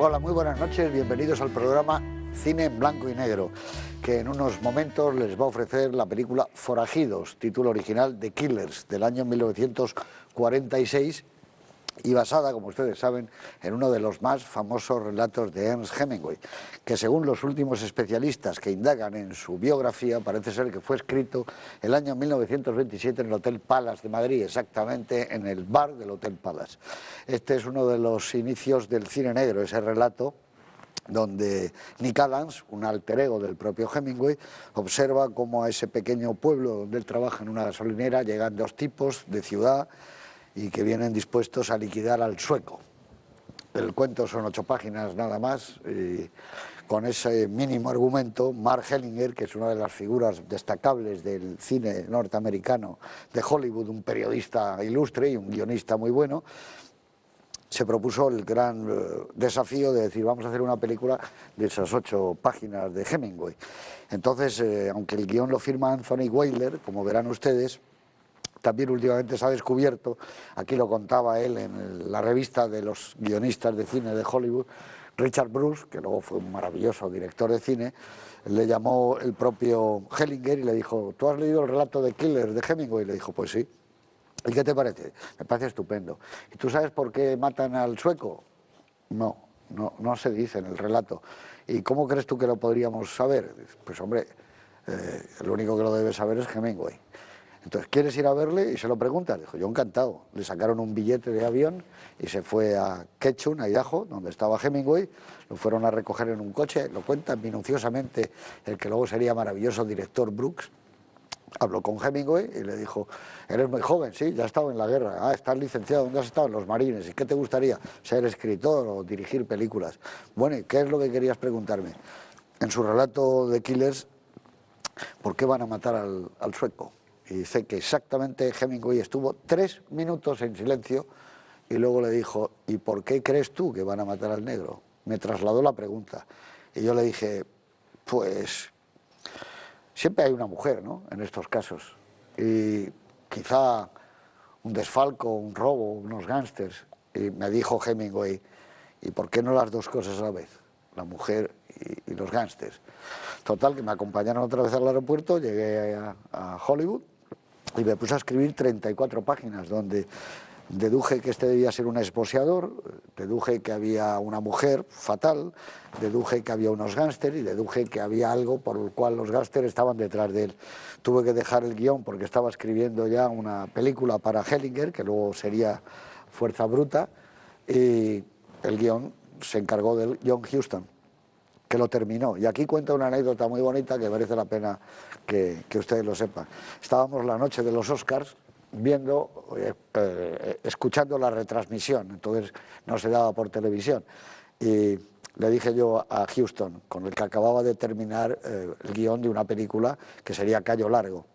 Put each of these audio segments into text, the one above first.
Hola, muy buenas noches, bienvenidos al programa Cine en Blanco y Negro, que en unos momentos les va a ofrecer la película Forajidos, título original de Killers, del año 1946, y basada, como ustedes saben, en uno de los más famosos relatos de Ernest Hemingway, que según los últimos especialistas que indagan en su biografía, parece ser que fue escrito el año 1927 en el Hotel Palace de Madrid, exactamente en el bar del Hotel Palace. Este es uno de los inicios del cine negro, ese relato donde Nick Adams, un alter ego del propio Hemingway, observa cómo a ese pequeño pueblo donde él trabaja en una gasolinera llegan dos tipos de ciudad y que vienen dispuestos a liquidar al sueco. El cuento son 8 páginas nada más, y con ese mínimo argumento, Mark Hellinger, que es una de las figuras destacables del cine norteamericano de Hollywood, un periodista ilustre y un guionista muy bueno, se propuso el gran desafío de decir, vamos a hacer una película de esas 8 páginas de Hemingway. Entonces, aunque el guión lo firma Anthony Weiler, como verán ustedes, también últimamente se ha descubierto, aquí lo contaba él en la revista de los guionistas de cine de Hollywood, Richard Bruce, que luego fue un maravilloso director de cine, le llamó el propio Hellinger y le dijo, ¿tú has leído el relato de Killers de Hemingway? Y le dijo, pues sí. ¿Y qué te parece? Me parece estupendo. ¿Y tú sabes por qué matan al sueco? No se dice en el relato. ¿Y cómo crees tú que lo podríamos saber? Pues hombre, el único que lo debe saber es Hemingway. Entonces, ¿quieres ir a verle? Y se lo pregunta. Dijo, yo encantado. Le sacaron un billete de avión y se fue a Ketchum, a Idaho, donde estaba Hemingway. Lo fueron a recoger en un coche. Lo cuenta minuciosamente el que luego sería maravilloso director Brooks. Habló con Hemingway y le dijo, eres muy joven, sí, ya has estado en la guerra, estás licenciado, ¿dónde has estado? En los Marines, ¿y qué te gustaría? ¿Ser escritor o dirigir películas? Bueno, ¿y qué es lo que querías preguntarme? En su relato de Killers, ¿por qué van a matar al sueco? Y dice que exactamente Hemingway estuvo 3 minutos en silencio y luego le dijo, ¿y por qué crees tú que van a matar al negro? Me trasladó la pregunta y yo le dije, pues siempre hay una mujer, ¿no?, en estos casos, y quizá un desfalco, un robo, unos gángsters. Y me dijo Hemingway, ¿y por qué no las dos cosas a la vez? La mujer y los gángsters. Total, que me acompañaron otra vez al aeropuerto, llegué a Hollywood y me puse a escribir 34 páginas donde deduje que este debía ser un exboxeador, deduje que había una mujer fatal, deduje que había unos gángsters y deduje que había algo por lo cual los gángsters estaban detrás de él. Tuve que dejar el guión porque estaba escribiendo ya una película para Hellinger, que luego sería Fuerza Bruta, y el guión se encargó de John Huston, que lo terminó. Y aquí cuenta una anécdota muy bonita que merece la pena que ustedes lo sepan. Estábamos la noche de los Oscars viendo, escuchando la retransmisión, entonces no se daba por televisión. Y le dije yo a Huston, con el que acababa de terminar el guión de una película que sería Cayo Largo.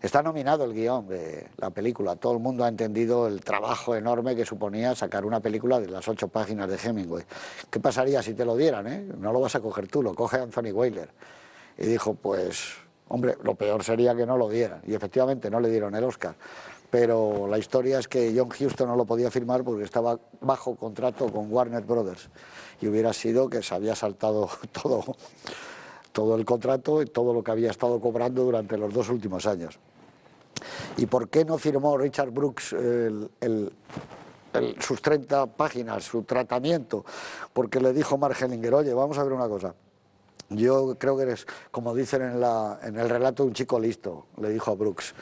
Está nominado el guión de la película. Todo el mundo ha entendido el trabajo enorme que suponía sacar una película de las 8 páginas de Hemingway. ¿Qué pasaría si te lo dieran? No lo vas a coger tú, lo coge Anthony Weiler. Y dijo, pues, hombre, lo peor sería que no lo dieran. Y efectivamente no le dieron el Oscar. Pero la historia es que John Huston no lo podía firmar porque estaba bajo contrato con Warner Brothers. Y hubiera sido que se había saltado todo el contrato y todo lo que había estado cobrando durante los 2 últimos años. ¿Y por qué no firmó Richard Brooks sus 30 páginas, su tratamiento? Porque le dijo Mark Hellinger, oye, vamos a ver una cosa. Yo creo que eres, como dicen en el relato, un chico listo, le dijo a Brooks.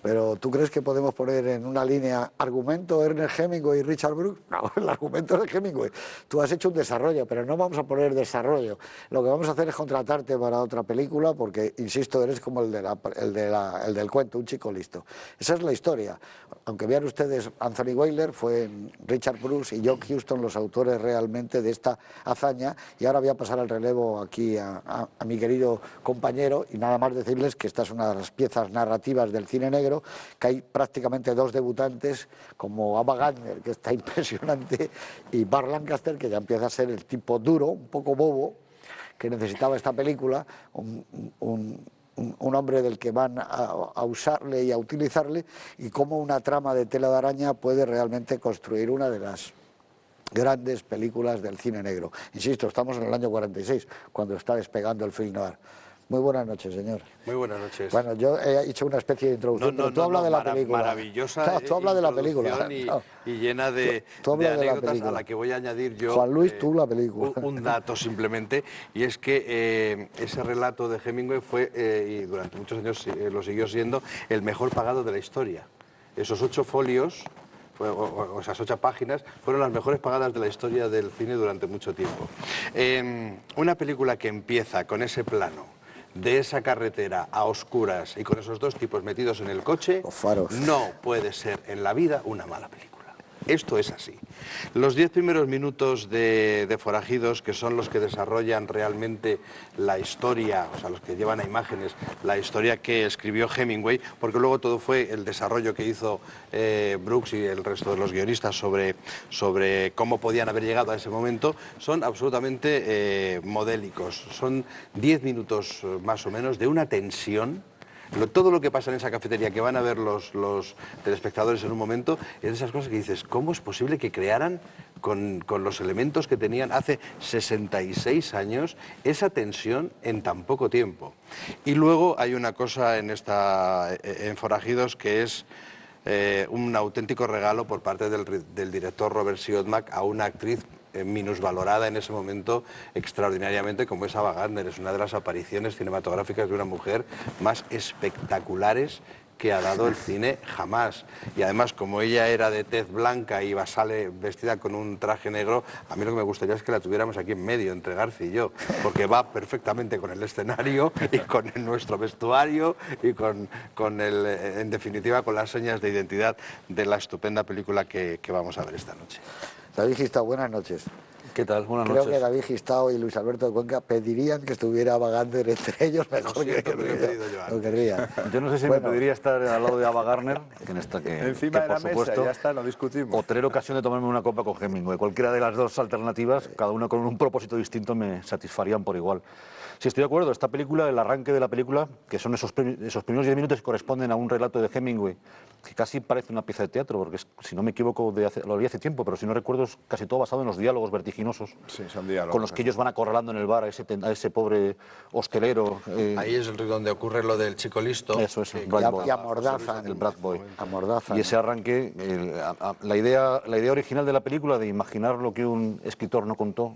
Pero ¿tú crees que podemos poner en una línea argumento Ernest Hemingway y Richard Brooks? No, el argumento es de Hemingway. Tú has hecho un desarrollo, pero no vamos a poner desarrollo. Lo que vamos a hacer es contratarte para otra película porque, insisto, eres como el del cuento, un chico listo. Esa es la historia. Aunque vean ustedes, Anthony Weiler fue Richard Brooks y John Huston los autores realmente de esta hazaña, y ahora voy a pasar el relevo aquí a mi querido compañero y nada más decirles que esta es una de las piezas narrativas del cine negro, que hay prácticamente 2 debutantes como Ava Gardner, que está impresionante, y Burt Lancaster, que ya empieza a ser el tipo duro, un poco bobo, que necesitaba esta película, un hombre del que van a usarle y a utilizarle, y cómo una trama de tela de araña puede realmente construir una de las grandes películas del cine negro. Insisto, estamos en el año 46, cuando está despegando el film noir. Muy buenas noches, señor. Muy buenas noches. Bueno, yo he hecho una especie de introducción, pero tú hablas de la película. Maravillosa. No, tú hablas de la película. Y llena de anécdotas a la que voy a añadir yo. Juan Luis, tú la película. Un dato simplemente, y es que ese relato de Hemingway fue, y durante muchos años lo siguió siendo, el mejor pagado de la historia. Esos 8 folios, o esas 8 páginas, fueron las mejores pagadas de la historia del cine durante mucho tiempo. Una película que empieza con ese plano de esa carretera a oscuras y con esos 2 tipos metidos en el coche, los faros, no puede ser en la vida una mala película. Esto es así. Los 10 primeros minutos de Forajidos, que son los que desarrollan realmente la historia, o sea, los que llevan a imágenes la historia que escribió Hemingway, porque luego todo fue el desarrollo que hizo Brooks y el resto de los guionistas sobre cómo podían haber llegado a ese momento, son absolutamente modélicos. Son 10 minutos más o menos de una tensión. Todo lo que pasa en esa cafetería que van a ver los telespectadores en un momento es de esas cosas que dices, ¿cómo es posible que crearan con los elementos que tenían hace 66 años esa tensión en tan poco tiempo? Y luego hay una cosa en Forajidos que es un auténtico regalo por parte del director Robert Siodmak a una actriz minusvalorada en ese momento extraordinariamente, como es Ava Gardner. Es una de las apariciones cinematográficas de una mujer más espectaculares que ha dado el cine jamás. Y además, como ella era de tez blanca y sale vestida con un traje negro, a mí lo que me gustaría es que la tuviéramos aquí en medio, entre García y yo, porque va perfectamente con el escenario y con nuestro vestuario y en definitiva, con las señas de identidad de la estupenda película que vamos a ver esta noche. David Gistao, buenas noches. ¿Qué tal? Buenas noches. Creo que David Gistao y Luis Alberto de Cuenca pedirían que estuviera Ava Gardner entre ellos mejor que lo querría. Yo no sé si me pediría estar al lado de Ava Gardner, encima de la mesa, ya está, no discutimos. O tener ocasión de tomarme una copa con Hemingway. Cualquiera de las 2 alternativas, cada una con un propósito distinto, me satisfarían por igual. Sí, estoy de acuerdo. Esta película, el arranque de la película, que son esos primeros 10 minutos que corresponden a un relato de Hemingway, que casi parece una pieza de teatro, porque si no me equivoco, lo leí hace tiempo, pero si no recuerdo, es casi todo basado en los diálogos vertiginosos, sí, son diálogos, con los que ellos van acorralando en el bar a ese pobre hostelero. Ahí es donde ocurre lo del chico listo. Eso es, y amordazan. El Brat Boy. Amordazan. Y ese arranque, la idea original de la película, de imaginar lo que un escritor no contó,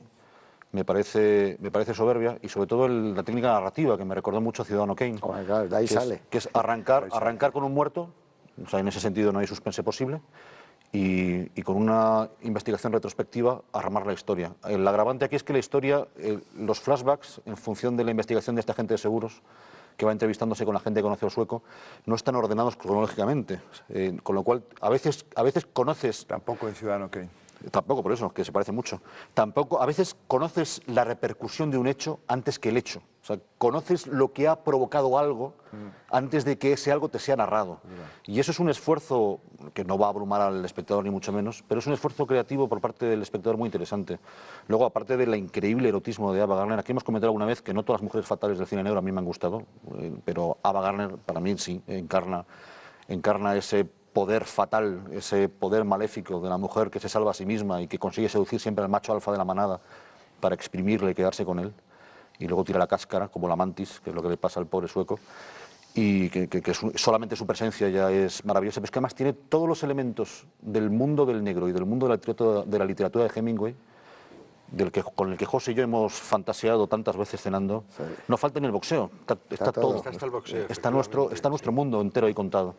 me parece soberbia, y sobre todo la técnica narrativa, que me recordó mucho a Ciudadano Kane. Oh, claro, de ahí sale. Que es arrancar con un muerto, o sea, en ese sentido no hay suspense posible, y con una investigación retrospectiva armar la historia. El agravante aquí es que la historia, los flashbacks, en función de la investigación de este agente de seguros, que va entrevistándose con la gente que conoce al sueco, no están ordenados cronológicamente, con lo cual a veces conoces... Tampoco en Ciudadano Kane. Tampoco, por eso, que se parece mucho. Tampoco, a veces conoces la repercusión de un hecho antes que el hecho. O sea, conoces lo que ha provocado algo antes de que ese algo te sea narrado. Y eso es un esfuerzo que no va a abrumar al espectador ni mucho menos, pero es un esfuerzo creativo por parte del espectador muy interesante. Luego, aparte del increíble erotismo de Ava Gardner, aquí hemos comentado alguna vez que no todas las mujeres fatales del cine negro a mí me han gustado, pero Ava Gardner para mí sí encarna ese poder fatal, ese poder maléfico de la mujer que se salva a sí misma y que consigue seducir siempre al macho alfa de la manada para exprimirle y quedarse con él, y luego tira la cáscara, como la mantis, que es lo que le pasa al pobre sueco, y que solamente su presencia ya es maravillosa, pero es que además tiene todos los elementos del mundo del negro y del mundo de la literatura de Hemingway, con el que José y yo hemos fantaseado tantas veces cenando. Sí. No falta ni el boxeo, está todo. Está el boxeo, está nuestro mundo entero ahí contado.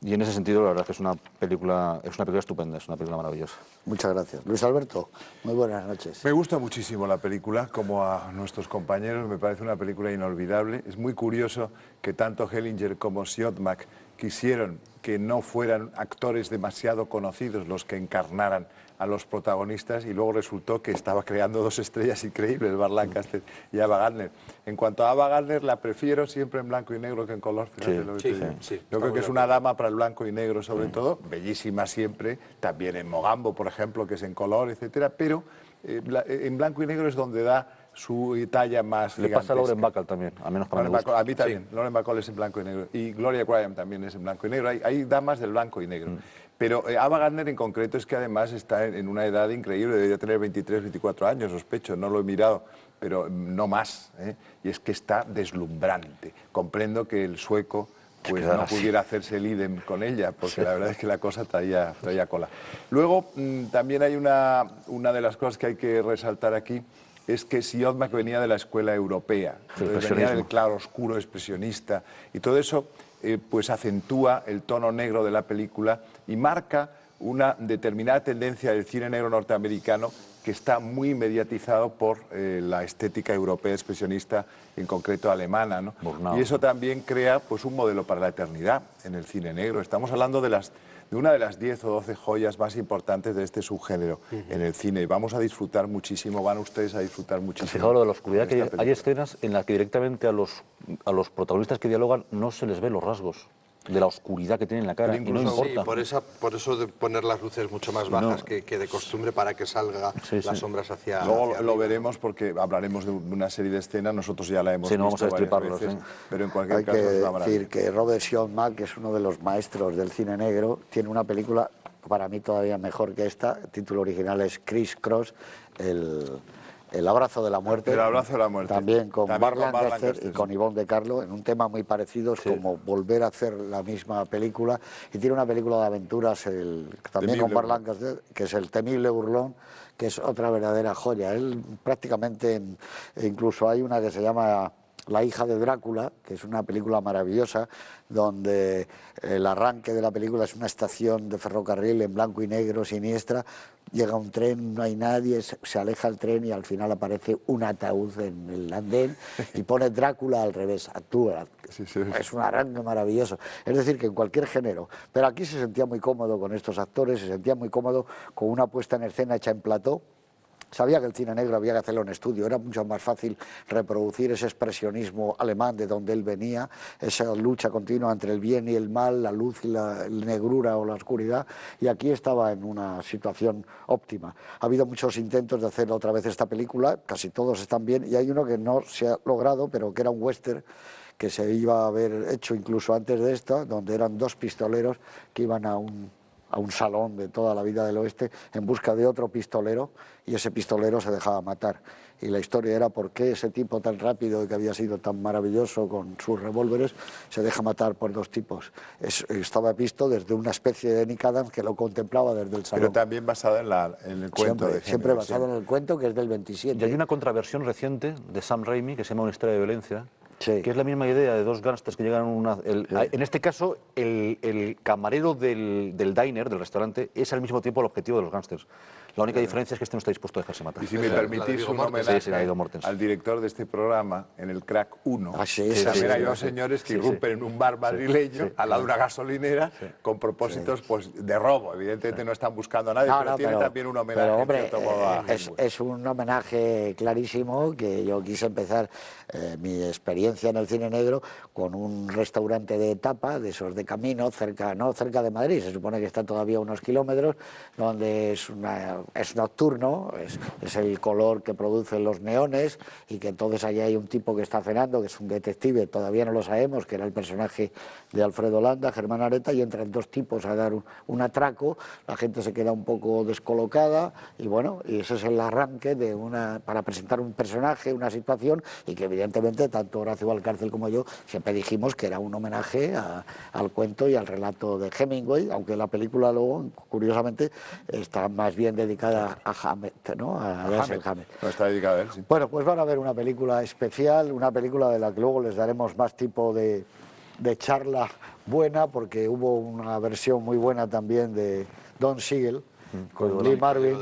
Y en ese sentido, la verdad es que es una película estupenda, es una película maravillosa. Muchas gracias. Luis Alberto, muy buenas noches. Me gusta muchísimo la película, como a nuestros compañeros, me parece una película inolvidable. Es muy curioso que tanto Hellinger como Siodmak quisieron que no fueran actores demasiado conocidos los que encarnaran a los protagonistas, y luego resultó que estaba creando 2 estrellas increíbles, Burt Lancaster y Ava Gardner. En cuanto a Ava Gardner, la prefiero siempre en blanco y negro que en color. Yo creo que es una dama para el blanco y negro, sobre todo, bellísima siempre, también en Mogambo, por ejemplo, que es en color, etcétera, pero en blanco y negro es donde da su talla más Le pasa a gigantesca. Lauren Bacall también, al menos para Lauren mi gusto. Bacall, a mí también. Lauren Bacall es en blanco y negro. Y Gloria Graham también es en blanco y negro. Hay damas del blanco y negro. Pero Ava Gardner en concreto es que además está en una edad increíble. Debería tener 23, 24 años, sospecho. No lo he mirado, pero no más. Y es que está deslumbrante. Comprendo que el sueco pues no pudiera hacerse el idem con ella, porque la verdad es que la cosa traía cola. Luego, también hay una de las cosas que hay que resaltar aquí, es que Siodmak venía de la escuela europea, venía del claroscuro expresionista, y todo eso pues acentúa el tono negro de la película y marca una determinada tendencia del cine negro norteamericano que está muy mediatizado por la estética europea expresionista, en concreto alemana, ¿no? Y eso también crea pues, un modelo para la eternidad en el cine negro. Estamos hablando de una de las 10 o 12 joyas más importantes de este subgénero en el cine. Vamos a disfrutar muchísimo, van ustedes a disfrutar muchísimo. Fijaos lo de la oscuridad, que hay escenas en las que directamente a los protagonistas que dialogan no se les ve los rasgos de la oscuridad que tiene en la cara, y no importa. Sí, por eso de poner las luces mucho más bajas que de costumbre para que salga las sombras hacia... Luego lo veremos porque hablaremos de una serie de escenas, nosotros ya la hemos visto no vamos a destriparlo, veces, pero en cualquier Hay caso es una que maravilla. decir que Robert Siodmak, que es uno de los maestros del cine negro, tiene una película para mí todavía mejor que esta. El título original es Criss Cross, el abrazo de la muerte. El abrazo de la muerte. También con Burt Lancaster y sí. con Yvonne de Carlo, en un tema muy parecido, es como volver a hacer la misma película. Y tiene una película de aventuras, también con Burt Lancaster, que es El temible burlón, que es otra verdadera joya. Él prácticamente, incluso hay una que se llama La hija de Drácula, que es una película maravillosa, donde el arranque de la película es una estación de ferrocarril en blanco y negro, siniestra, llega un tren, no hay nadie, se aleja el tren y al final aparece un ataúd en el andén y pone Drácula al revés, actúa. Es un arranque maravilloso. Es decir, que en cualquier género. Pero aquí se sentía muy cómodo con estos actores, se sentía muy cómodo con una puesta en escena hecha en plató. Sabía que el cine negro había que hacerlo en estudio, era mucho más fácil reproducir ese expresionismo alemán de donde él venía, esa lucha continua entre el bien y el mal, la luz y la negrura o la oscuridad, y aquí estaba en una situación óptima. Ha habido muchos intentos de hacer otra vez esta película, casi todos están bien, y hay uno que no se ha logrado, pero que era un western, que se iba a haber hecho incluso antes de esta, donde eran dos pistoleros que iban a un salón de toda la vida del oeste en busca de otro pistolero, y ese pistolero se dejaba matar. Y la historia era por qué ese tipo tan rápido y que había sido tan maravilloso con sus revólveres se deja matar por dos tipos. Estaba visto desde una especie de Nick Adams que lo contemplaba desde el salón. Pero también basado en el cuento. Siempre basado en el cuento, que es del 27. Y hay una contraversión reciente de Sam Raimi que se llama Una historia de violencia, Sí. que es la misma idea de dos gángsters que llegan a una... En este caso, el camarero del diner, del restaurante, es al mismo tiempo el objetivo de los gángsters. La única diferencia es que este no está dispuesto a dejarse matar. Y si me permitís un homenaje al director de este programa, en el Crack 1, también hay dos señores que irrumpen en un bar madrileño al lado de una gasolinera con propósitos pues, de robo. Evidentemente no están buscando a nadie, pero tiene también un homenaje. Pero, hombre, es un homenaje clarísimo que yo quise empezar mi experiencia en el cine negro con un restaurante de tapa, de esos de camino, no cerca de Madrid, se supone que está todavía a unos kilómetros, donde es nocturno, es el color que producen los neones, y que entonces allí hay un tipo que está cenando, que es un detective, todavía no lo sabemos, que era el personaje de Alfredo Landa, Germán Areta, y entran dos tipos a dar un atraco, la gente se queda un poco descolocada, y bueno, y ese es el arranque para presentar un personaje, una situación, y que evidentemente tanto Horacio Valcárcel como yo siempre dijimos que era un homenaje al cuento y al relato de Hemingway, aunque la película luego, curiosamente, está más bien dedicada a Hammett, ¿no? A Dashiell Hammett. No está dedicada a él, sí. Bueno, pues van a ver una película especial, una película de la que luego les daremos más tipo de charla buena, porque hubo una versión muy buena también de Don Siegel, con Lee Marvin,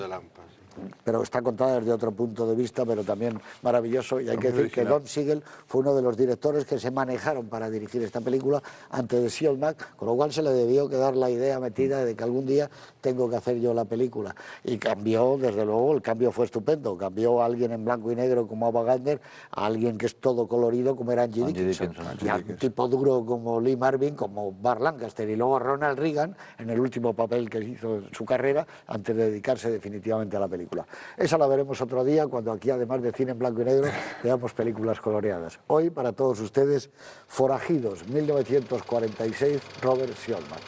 pero está contada desde otro punto de vista, pero también maravilloso. Y hay que decir que Don Siegel fue uno de los directores que se manejaron para dirigir esta película antes de Siodmak, con lo cual se le debió quedar la idea metida de que algún día tengo que hacer yo la película. Y cambió, desde luego, el cambio fue estupendo. Cambió a alguien en blanco y negro como Ava Gardner, a alguien que es todo colorido como era Angie Dickinson, y a un tipo duro como Lee Marvin, como Burt Lancaster, y luego Ronald Reagan en el último papel que hizo en su carrera antes de dedicarse definitivamente a la película. película. Esa la veremos otro día, cuando aquí, además de cine en blanco y negro, veamos películas coloreadas. Hoy, para todos ustedes, Forajidos, 1946, Robert Siodmak.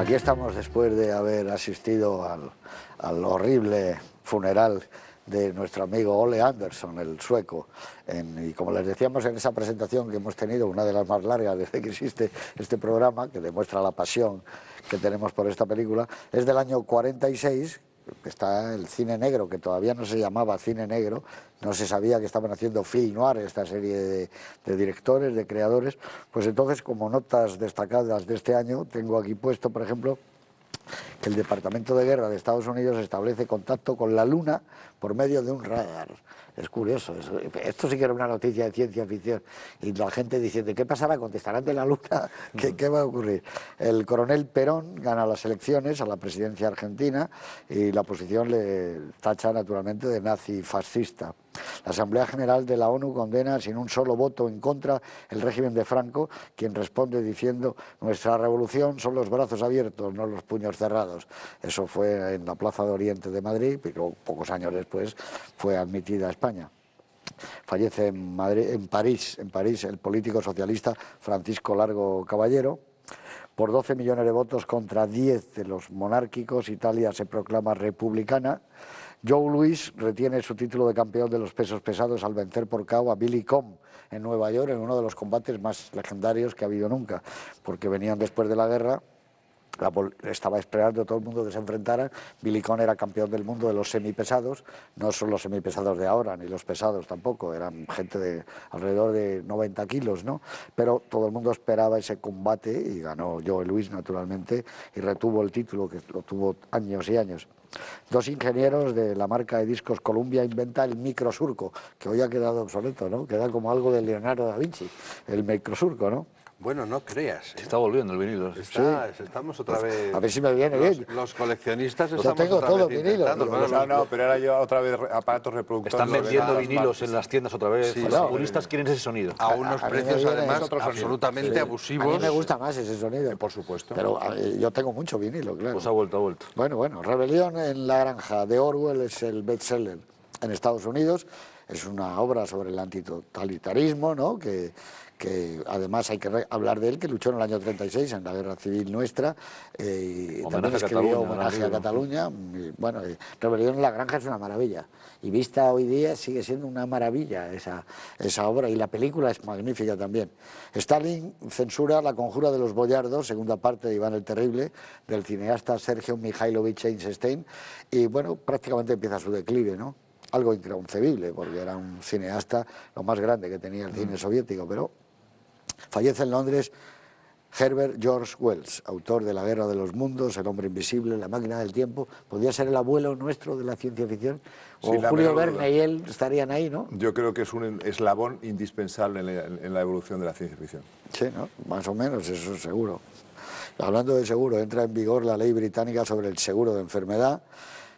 Aquí estamos después de haber asistido al horrible funeral de nuestro amigo Ole Anderson, el sueco. Y como les decíamos en esa presentación que hemos tenido, una de las más largas desde que existe este programa, que demuestra la pasión que tenemos por esta película, es del año 46, está el cine negro, que todavía no se llamaba cine negro, no se sabía que estaban haciendo film noir, esta serie de directores, de creadores. Pues entonces, como notas destacadas de este año, tengo aquí puesto, por ejemplo, que el Departamento de Guerra de Estados Unidos establece contacto con la Luna por medio de un radar. Es curioso, esto sí que era una noticia de ciencia ficción. Y la gente diciendo, ¿qué pasará? ¿Contestarán de la Luna? ¿Qué va a ocurrir? El coronel Perón gana las elecciones a la presidencia argentina y la oposición le tacha naturalmente de nazi fascista. La Asamblea General de la ONU condena sin un solo voto en contra el régimen de Franco, quien responde diciendo: nuestra revolución son los brazos abiertos, no los puños cerrados. Eso fue en la Plaza de Oriente de Madrid, pero pocos años después fue admitida a España. Fallece en París, el político socialista Francisco Largo Caballero. Por 12 millones de votos contra 10 de los monárquicos, Italia se proclama republicana. Joe Louis retiene su título de campeón de los pesos pesados al vencer por KO a Billy Conn en Nueva York, en uno de los combates más legendarios que ha habido nunca, porque venían después de la guerra. Estaba esperando todo el mundo que se enfrentaran. Billy Conn era campeón del mundo de los semipesados, no son los semipesados de ahora, ni los pesados tampoco, eran gente de alrededor de 90 kilos, ¿no? Pero todo el mundo esperaba ese combate y ganó Joe Louis, naturalmente, y retuvo el título, que lo tuvo años y años. Dos ingenieros de la marca de discos Columbia inventan el microsurco, que hoy ha quedado obsoleto, ¿no? Queda como algo de Leonardo da Vinci, el microsurco, ¿no? Bueno, no creas. Se está volviendo el vinilo. Estamos otra vez. A ver si me viene bien. Los coleccionistas Yo estamos tengo otra todo vez vinilo. intentando, No, pero ahora yo otra vez aparatos reproductores. Están vendiendo Los vinilos en las tiendas otra vez. Sí, Los sí. puristas quieren ese sonido. a unos A mí me precios viene además otro sonido. absolutamente Sí. abusivos. A mí me gusta más ese sonido. Por supuesto. Pero yo tengo mucho vinilo, claro. Pues ha vuelto. Bueno, Rebelión en la granja de Orwell es el bestseller en Estados Unidos. Es una obra sobre el antitotalitarismo, ¿no? Que además hay que hablar de él, que luchó en el año 36 en la Guerra Civil nuestra, y también escribió homenaje a Cataluña. Bueno, Rebelión en la granja es una maravilla, y vista hoy día sigue siendo una maravilla esa obra, y la película es magnífica también. Stalin censura La conjura de los boyardos, segunda parte de Iván el Terrible, del cineasta Sergio Mikhailovich Eisenstein, y bueno, prácticamente empieza su declive, ¿no? Algo inconcebible, porque era un cineasta lo más grande que tenía el cine soviético, pero fallece en Londres Herbert George Wells, autor de La Guerra de los Mundos, El Hombre Invisible, La Máquina del Tiempo. ¿Podría ser el abuelo nuestro de la ciencia ficción? O Sí, Julio Verne y él estarían ahí, ¿no? Yo creo que es un eslabón indispensable en la evolución de la ciencia ficción. Sí, ¿no? Más o menos, eso es seguro. Hablando de seguro, entra en vigor la ley británica sobre el seguro de enfermedad.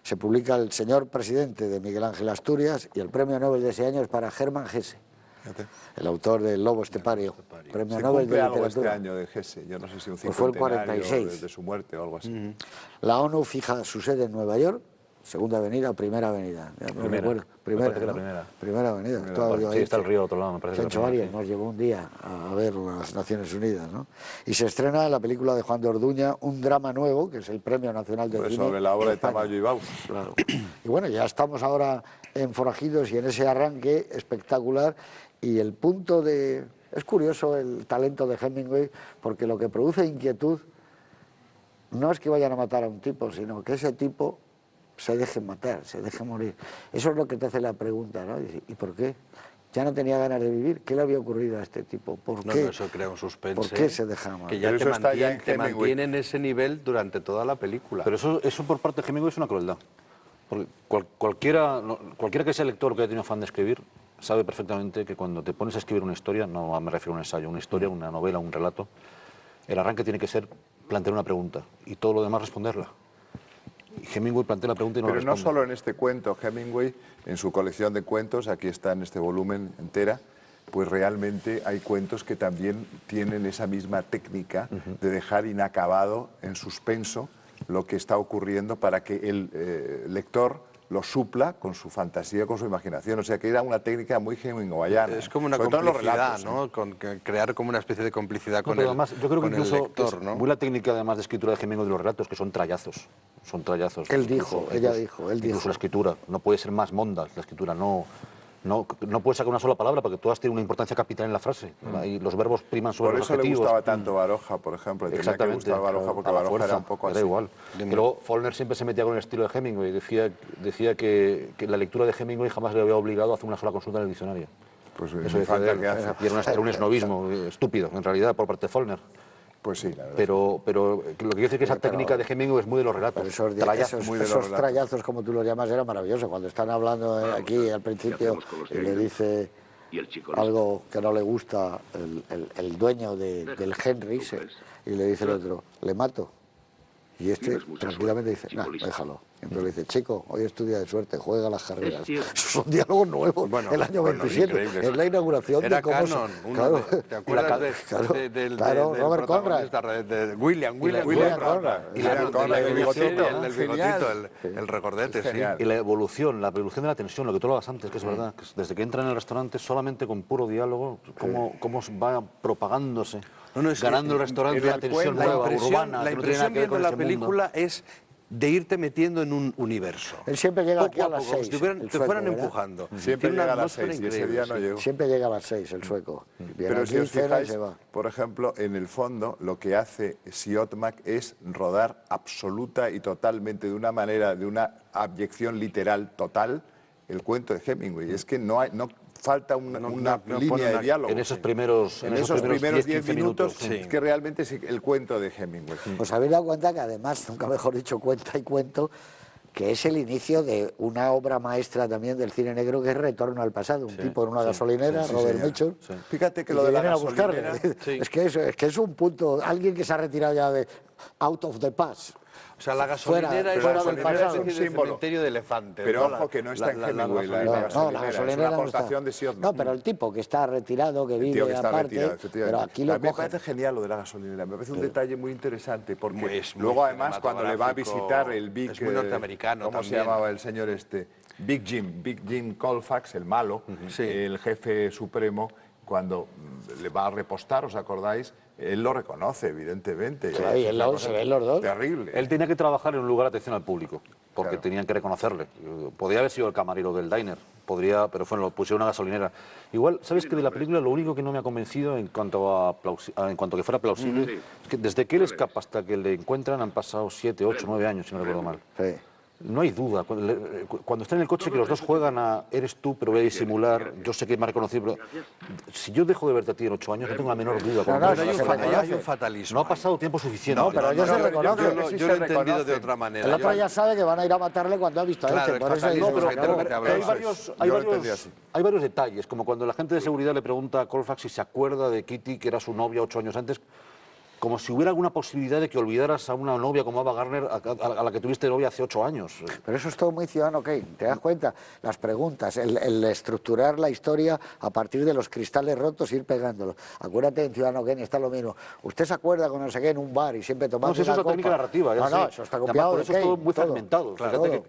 Se publica El Señor Presidente de Miguel Ángel Asturias, y el premio Nobel de ese año es para Hermann Hesse, el autor del Lobo Estepario. Premio Se Nobel cumple de algo Literatura. este año de Hesse, yo no sé si un Pues fue el cincuentenario 46. de su muerte o algo así. La ONU fija su sede en Nueva York, Segunda Avenida o Primera Avenida. Ya no recuerdo. Me parece que ¿no? la primera. Primera Avenida. Estaba yo Sí, ahí. está el río al otro lado, me parece. Se han hecho varias, nos llevó un día a ver las Naciones Unidas, ¿no? Y se estrena la película de Juan de Orduña, Un drama nuevo, que es el Premio Nacional de Pues Cine. sobre la obra de España. Tamayo y Baus. Claro. Y bueno, ya estamos ahora en Forajidos y en ese arranque espectacular, y el punto de... Es curioso el talento de Hemingway, porque lo que produce inquietud no es que vayan a matar a un tipo, sino que ese tipo se deje matar, se deje morir. Eso es lo que te hace la pregunta, ¿no? ¿Y por qué? Ya no tenía ganas de vivir. ¿Qué le había ocurrido a este tipo? ¿Por qué? No, eso crea un suspense. ¿Por qué se deja matar? Que ya Pero te eso está ya en mantiene, te Hemingway. mantiene en ese nivel durante toda la película. Pero eso por parte de Hemingway es una crueldad. Porque cualquiera que sea lector que haya tenido afán de escribir, sabe perfectamente que cuando te pones a escribir una historia, no me refiero a un ensayo, una historia, una novela, un relato, el arranque tiene que ser plantear una pregunta y todo lo demás responderla. Y Hemingway plantea la pregunta y no la Pero responde. no solo en este cuento, Hemingway, en su colección de cuentos, aquí está en este volumen entera, pues realmente hay cuentos que también tienen esa misma técnica de dejar inacabado, en suspenso, lo que está ocurriendo para que el lector lo supla con su fantasía, con su imaginación. O sea, que era una técnica muy hemingwayana. Es como una sobre todo en los complicidad, relatos, ¿no? Crear como una especie de complicidad No, con pero el, además, yo creo que con el incluso lector, es ¿no? muy la técnica además de escritura de Hemingway de los relatos, que son trallazos. Son trallazos. Él dijo, ella dijo, él dijo. Incluso la escritura, no puede ser más monda la escritura, no puede sacar una sola palabra porque todas tienen una importancia capital en la frase. Y los verbos priman sobre Por los eso le adjetivos. gustaba tanto Baroja, por ejemplo. Le tenía que Exactamente. gustar Baroja porque A la Baroja fuerza, era un poco era así. igual. Pero Faulkner siempre se metía con el estilo de Hemingway. Decía que la lectura de Hemingway jamás le había obligado a hacer una sola consulta en el diccionario. Pues Eso ni decía falta de que él. hace. Y era un esnovismo estúpido, en realidad, por parte de Faulkner. Pues sí, la verdad. Pero lo que quiero decir es que esa técnica de Hemingway es muy de los relatos. Pero Trallazos. muy de los esos relatos. trallazos, como tú los llamas, era maravilloso. Cuando están hablando aquí al principio y le dice algo que no le gusta el dueño del Henry, y le dice el otro, le mato. Y este tranquilamente dice, no, déjalo. Entonces le dice, chico, hoy es tu día de suerte, juega las carreras. Esos son diálogos nuevos, el año 27, increíbles. es la inauguración Era de cómo... Canon, ¿te acuerdas del Robert Conrad. protagonista, de William Conrad. Y la Conrad, el bigotito. el Genial. bigotito, el regordete, sí. Genial. Y la evolución de la tensión, lo que tú hablabas antes, que es verdad, que desde que entra en el restaurante, solamente con puro diálogo, cómo va propagándose, No, es que ganando el restaurante una tensión nueva, urbana. La que no tiene nada impresión que ver viendo con la ese mundo. película es de irte metiendo en un universo. Él siempre llega Poco aquí a las poco, como 6. si te el sueco, fueran ¿verdad? empujando. Siempre Tiene una llega a las atmósfera 6 y ese increíble, día no sí. llegó. Siempre llega a las 6 el sueco. Viene Pero si aquí, os cena y fijáis, se va. por ejemplo, en el fondo, lo que hace Siodmak es rodar absoluta y totalmente, de una manera, de una abyección literal total, el cuento de Hemingway. Es que no falta una no línea pone de una- diálogo. En esos primeros, En esos primeros 10 15 minutos, sí. es que realmente es el cuento de Hemingway. Os habéis dado cuenta que además, nunca mejor dicho, cuenta y cuento, que es el inicio de una obra maestra también del cine negro que es Retorno al pasado. Un tipo en una gasolinera, Robert señor. Mitchum. Fíjate que y lo de la vienen a buscarle. gasolinera... Es que es un punto, alguien que se ha retirado ya de out of the past. O sea, la gasolinera Fuera es del una pasado. especie de símbolo. cementerio de elefantes. Pero ¿no? ojo que no está en Hemingway, la No, gasolinera, la es gasolinera una no está. aportación de Siodmak. No, pero el tipo que está retirado, que El vive tío que está aparte, retirado, efectivamente. pero aquí lo a mí me cogen. parece genial lo de la gasolinera, me parece un detalle muy interesante, porque Es muy luego además cuando le va a visitar el Big... es muy norteamericano ¿Cómo se también. llamaba el señor este? Big Jim Colfax, el malo, Sí. el jefe supremo, cuando le va a repostar, ¿os acordáis? Él lo reconoce, evidentemente. Claro, y Es él una lo- cosa se ven los dos. Terrible. Él tenía que trabajar en un lugar de atención al público, porque Claro. tenían que reconocerle. Podría haber sido el camarero del diner, pero lo pusieron en una gasolinera. Igual, ¿sabes que de la película lo único que no me ha convencido en cuanto a que fuera plausible, es que desde que él escapa hasta que le encuentran han pasado 7, 8, 9 años, si no recuerdo mal. Sí. No hay duda. Cuando está en el coche que los dos juegan a eres tú, pero voy a disimular, yo sé que me ha reconocido, pero si yo dejo de verte a ti en 8 años, no tengo la menor duda. No, Pero no, hay un se reconoce. hay un fatalismo. No ha pasado tiempo suficiente. No, pero ellos se reconocen. Yo lo he entendido de otra manera. El otro Yo- ya sabe que van a ir a matarle cuando ha visto a Claro, este. Por el eso dice, fatalismo, se pero- acabó. te hablo Hay de eso. hay varios detalles, como cuando la gente de seguridad le pregunta a Colfax si se acuerda de Kitty, que era su novia 8 años antes, como si hubiera alguna posibilidad de que olvidaras a una novia como Ava Gardner, a la que tuviste novia hace 8 años. Pero eso es todo muy Ciudadano Kane, ¿te das cuenta? Las preguntas, el estructurar la historia a partir de los cristales rotos e ir pegándolos. Acuérdate, en Ciudadano Kane está lo mismo. ¿Usted se acuerda con no sé qué en un bar y siempre tomando No, si eso una es la técnica copa? narrativa. ya No, sé. no, eso está Además, copiado por de eso es todo Kane, muy todo. fragmentado. Claro, Fíjate todo.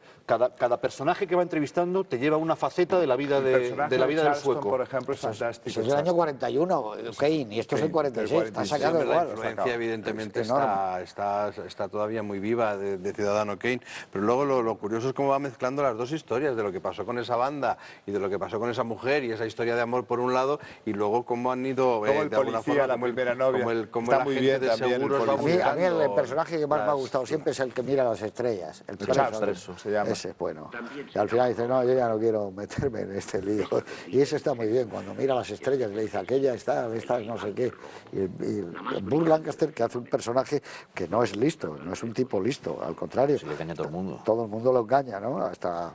que cada personaje que va entrevistando te lleva una faceta de la vida, El de personaje la vida del Charleston, sueco. por ejemplo, es fantástico. Eso es del año 41, Kane, y esto es el 46, está del 46. sacado Hombre, la igual. influencia evidentemente Es enorme. está todavía muy viva de Ciudadano Kane, pero luego lo curioso es cómo va mezclando las dos historias, de lo que pasó con esa banda y de lo que pasó con esa mujer y esa historia de amor por un lado, y luego cómo han ido Como el de alguna policía, forma, la como el- primera novia. como Está el muy agente bien de también el seguros va policía. A mí el buscando personaje que más me ha las- gustado siempre es el que mira las estrellas. El Charleston se llama. Ese, bueno. Y al final dice, no, yo ya no quiero meterme en este lío. Y eso está muy bien, cuando mira las estrellas le dice, aquella está, esta no sé qué. Y Burt Lancaster, que hace un personaje que no es listo, no es un tipo listo, al contrario. Se le engaña a todo el mundo. Todo el mundo lo engaña, ¿no? Hasta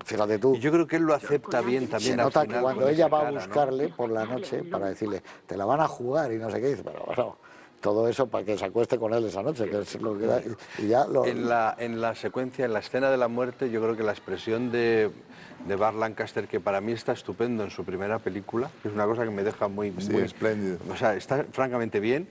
fíjate tú. Y yo creo que él lo acepta bien también Se al nota final, que cuando con ella esa va a cara, ¿no? buscarle por la noche para decirle, te la van a jugar y no sé qué, dice, pero bueno, todo eso para que se acueste con él esa noche, que es lo que da, y ya lo... En la secuencia, en la escena de la muerte, yo creo que la expresión de Burt Lancaster, que para mí está estupendo en su primera película, que es una cosa que me deja muy espléndido. O sea, está francamente bien.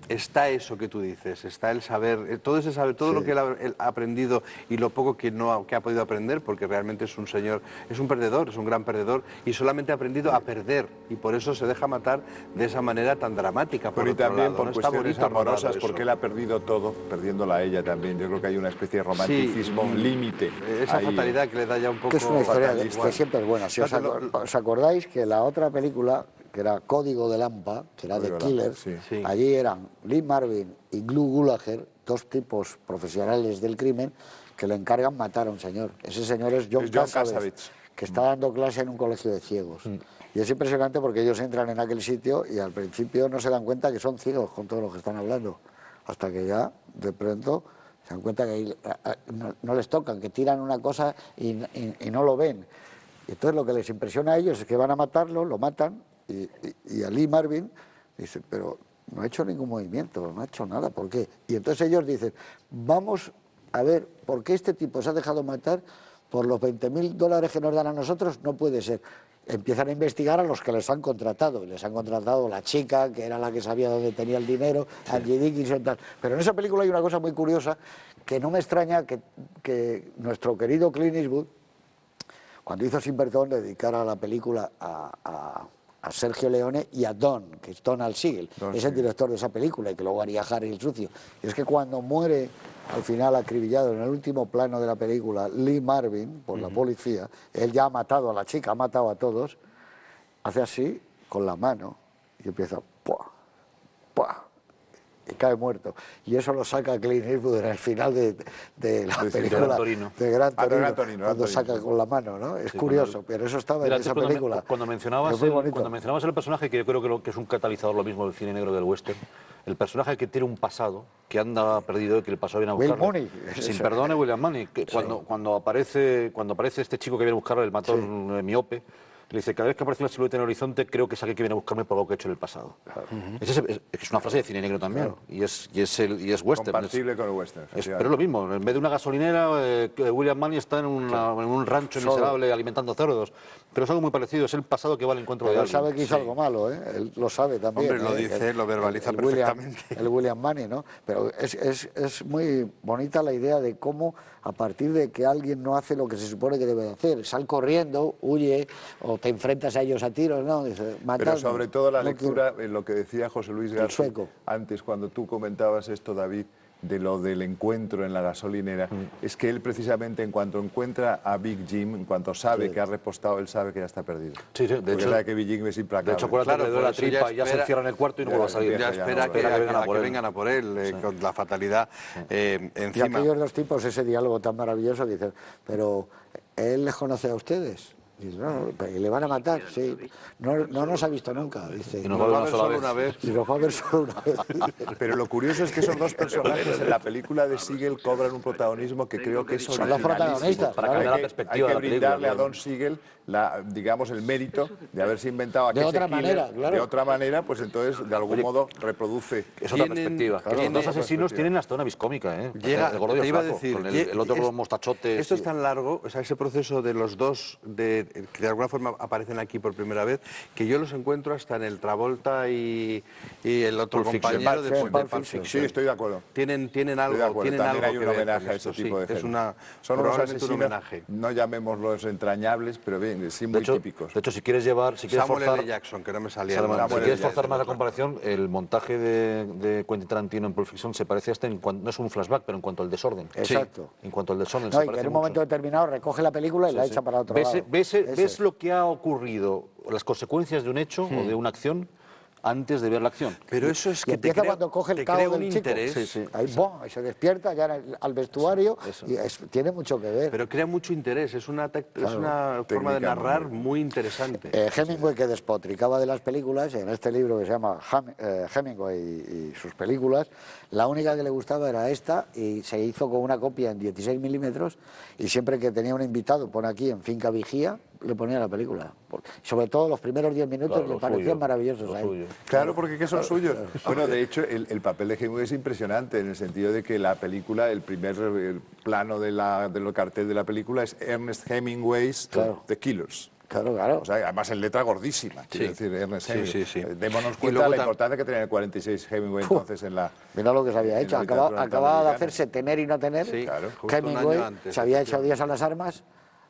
Está eso que tú dices, está el saber, todo ese saber, todo lo que él ha aprendido y lo poco que ha podido aprender, porque realmente es un señor, es un perdedor, es un gran perdedor, y solamente ha aprendido a perder, y por eso se deja matar de esa manera tan dramática. Pero y también por ¿no? Está cuestiones bonito rodado amorosas, eso. porque él ha perdido todo, perdiéndola a ella también. Yo creo que hay una especie de romanticismo límite. Esa ahí, fatalidad que le da ya un poco... que es una historia que fatalista. siempre es buena. Si os acordáis que la otra película, que era Código de Lampa, que era de Código de Lampa, Killers, sí. allí eran Lee Marvin y Glu Gulager, dos tipos profesionales del crimen, que le encargan matar a un señor. Ese señor es John Cassavetes, que está dando clase en un colegio de ciegos. Y es impresionante porque ellos entran en aquel sitio y al principio no se dan cuenta que son ciegos con todo lo que están hablando. Hasta que ya, de pronto, se dan cuenta que no les tocan, que tiran una cosa y no lo ven. Y entonces lo que les impresiona a ellos es que van a matarlo, lo matan, y a Lee Marvin dice, pero no ha hecho ningún movimiento, no ha hecho nada, ¿por qué? Y entonces ellos dicen, vamos a ver, ¿por qué este tipo se ha dejado matar por los $20.000 que nos dan a nosotros? No puede ser. Empiezan a investigar a los que les han contratado, y les han contratado la chica, que era la que sabía dónde tenía el dinero, Angie Dickinson, tal. Pero en esa película hay una cosa muy curiosa, que no me extraña que nuestro querido Clint Eastwood, cuando hizo Sin Perdón, le dedicara la película a Sergio Leone y a Don, que es Donald Siegel, es el director de esa película y que luego haría Harry el Sucio. Y es que cuando muere al final acribillado en el último plano de la película Lee Marvin por la policía, él ya ha matado a la chica, ha matado a todos, hace así con la mano y empieza ¡pua! ¡Pua! Y cae muerto. Y eso lo saca Clint Eastwood en el final de la película de Gran Torino, cuando saca con la mano, ¿no? Es curioso, pero eso estaba en esa película. Cuando mencionabas el personaje, que yo creo que es un catalizador lo mismo del cine negro del western, el personaje que tiene un pasado, que anda perdido y que el pasado viene a buscarlo. Will Money. Sin perdón, William Money, que cuando aparece este chico que viene a buscarlo, el matón miope, le dice, cada vez que aparece una silueta en el horizonte, creo que es aquel que viene a buscarme por algo que he hecho en el pasado. Es una frase de cine negro también, y es western. Compatible con el western. Pero es lo mismo, en vez de una gasolinera, William Money está en un rancho miserable alimentando cerdos. Pero es algo muy parecido, es el pasado que va al encuentro de alguien. Él sabe que hizo algo malo, ¿eh? Él lo sabe también. Hombre, lo dice, lo verbaliza perfectamente. El William Money, ¿no? Pero es muy bonita la idea de cómo, a partir de que alguien no hace lo que se supone que debe hacer, sal corriendo, huye, o te enfrentas a ellos a tiros, ¿no? Dice, pero sobre todo la lectura, en lo que decía José Luis García antes, cuando tú comentabas esto, David, de lo del encuentro en la gasolinera, es que él precisamente en cuanto encuentra a Big Jim, en cuanto sabe que ha repostado, él sabe que ya está perdido. Sí, de hecho, sabe que Big Jim es implacable. De hecho, acuérdate que le duele la tripa y ya se encierra en el cuarto y no vuelve a salir. Ya espera que vengan a por él, con la fatalidad encima. Y aquellos dos tipos, ese diálogo tan maravilloso, dicen, pero ¿él les conoce a ustedes? Dice, no, ¿y le van a matar? Sí. No nos ha visto nunca. Dice, y nos va a ver solo una vez. Y nos va a ver solo una vez. Pero lo curioso es que esos dos personajes en la película de Siegel cobran un protagonismo que creo que es son los protagonistas. Para cambiar la perspectiva hay que de la película, brindarle a Don Siegel, digamos, el mérito de haberse inventado aquel de otra manera, claro. De otra manera, pues entonces, de algún modo, reproduce. Es otra perspectiva. Los dos asesinos tienen hasta una viscómica, ¿eh? El gordo y el flaco, con el otro con los mostachotes. Esto es tan largo, o sea, ese proceso de los dos, que de alguna forma aparecen aquí por primera vez, que yo los encuentro hasta en el Travolta y el otro compañero de Pulp Fiction. Sí, estoy de acuerdo. Tienen algo, también hay un homenaje a ese tipo de gente. Son unos asesinos, un homenaje. No llamémoslos entrañables, pero bien, sí muy típicos. De hecho, si quieres Samuel forzar... L. Jackson, que no me salía. Si quieres forzar más la comparación, el montaje de Quentin Tarantino en Pulp Fiction se parece hasta no es un flashback, pero en cuanto al desorden. Exacto. En cuanto al desorden. No, y que en un momento determinado recoge la película y la echa para otro lado. ¿Ves lo que ha ocurrido, las consecuencias de un hecho o de una acción antes de ver la acción. Pero eso es Y que te empieza crea, cuando coge el te cabo crea del un chico. interés. Sí, sí. Ahí, ¡bum! Y se despierta ya al vestuario Eso. y tiene mucho que ver. Pero crea mucho interés, es una forma de Técnica narrar muy interesante. Hemingway, que despotricaba de las películas, en este libro que se llama Hemingway y sus películas, la única que le gustaba era esta, y se hizo con una copia en 16 milímetros, y siempre que tenía un invitado, pone aquí en Finca Vigía, le ponía la película. Sobre todo los primeros 10 minutos Claro, le lo parecían suyo, maravillosos lo a él. suyo. Claro, porque que son suyos. Bueno, de hecho, el papel de Hemingway es impresionante en el sentido de que la película, el primer plano del cartel de la película es Ernest Hemingway's Claro. The Killers. Claro, claro. O sea, además en letra gordísima, quiero Sí. decir, Ernest Sí, Hemingway. sí, sí. Démonos Y cuenta luego de la importancia que tenía el 46 Hemingway entonces en la... Mira lo que se había en hecho. la literatura Acababa de norteamericana. hacerse Tener y No Tener. Sí, claro, justo un Hemingway año antes, se había hecho efectivamente. Días a las Armas.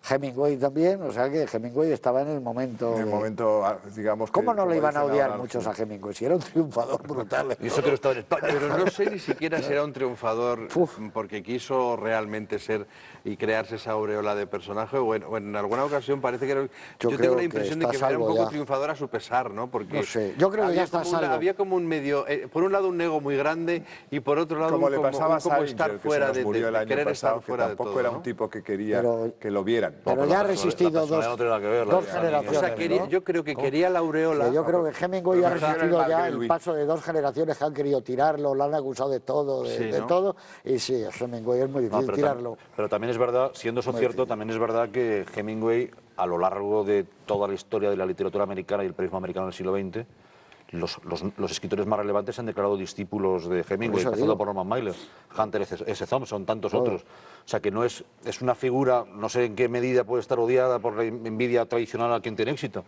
Hemingway también, o sea que Hemingway estaba en el momento. En el de- momento, digamos... ¿Cómo no como le iban a dicen odiar ahora, muchos a Hemingway? Si era un triunfador brutal. Y eso que no estaba en España. Pero no sé ni siquiera si era un triunfador Uf. porque quiso realmente ser y crearse esa aureola de personaje, o en alguna ocasión parece que era... Yo creo tengo la que impresión de está que era un salvo poco ya. triunfador a su pesar, ¿no? Porque No sé, yo creo que ya está salvo. había como un medio, por un lado un ego muy grande y por otro lado Como un le como, pasaba a un como Salinger, estar que se fuera nos murió el de año querer pasado, estar fuera que de tampoco todo, era ¿no? un tipo que quería Pero- que lo vieran. Pero ya ha resistido la personalidad dos, no tiene nada que ver, la dos de generaciones. O sea, ¿no? yo creo que quería la aureola. Que yo creo que Hemingway ha Pero prefiero el resistido ya Marguerite el Louis. paso de dos generaciones que han querido tirarlo, lo han acusado de todo, Sí, de ¿no? todo. Y sí, Hemingway es muy No, difícil tirarlo. pero también es verdad, siendo eso cierto, también es verdad que Hemingway, a lo largo de toda la historia de la literatura americana y el periodismo americano del siglo XX, los escritores más relevantes se han declarado discípulos de Hemingway, eso empezando digo. por Norman Mailer, Hunter S. Thompson, tantos otros. O sea, que no es una figura, no sé en qué medida puede estar odiada por la envidia tradicional a quien tiene éxito.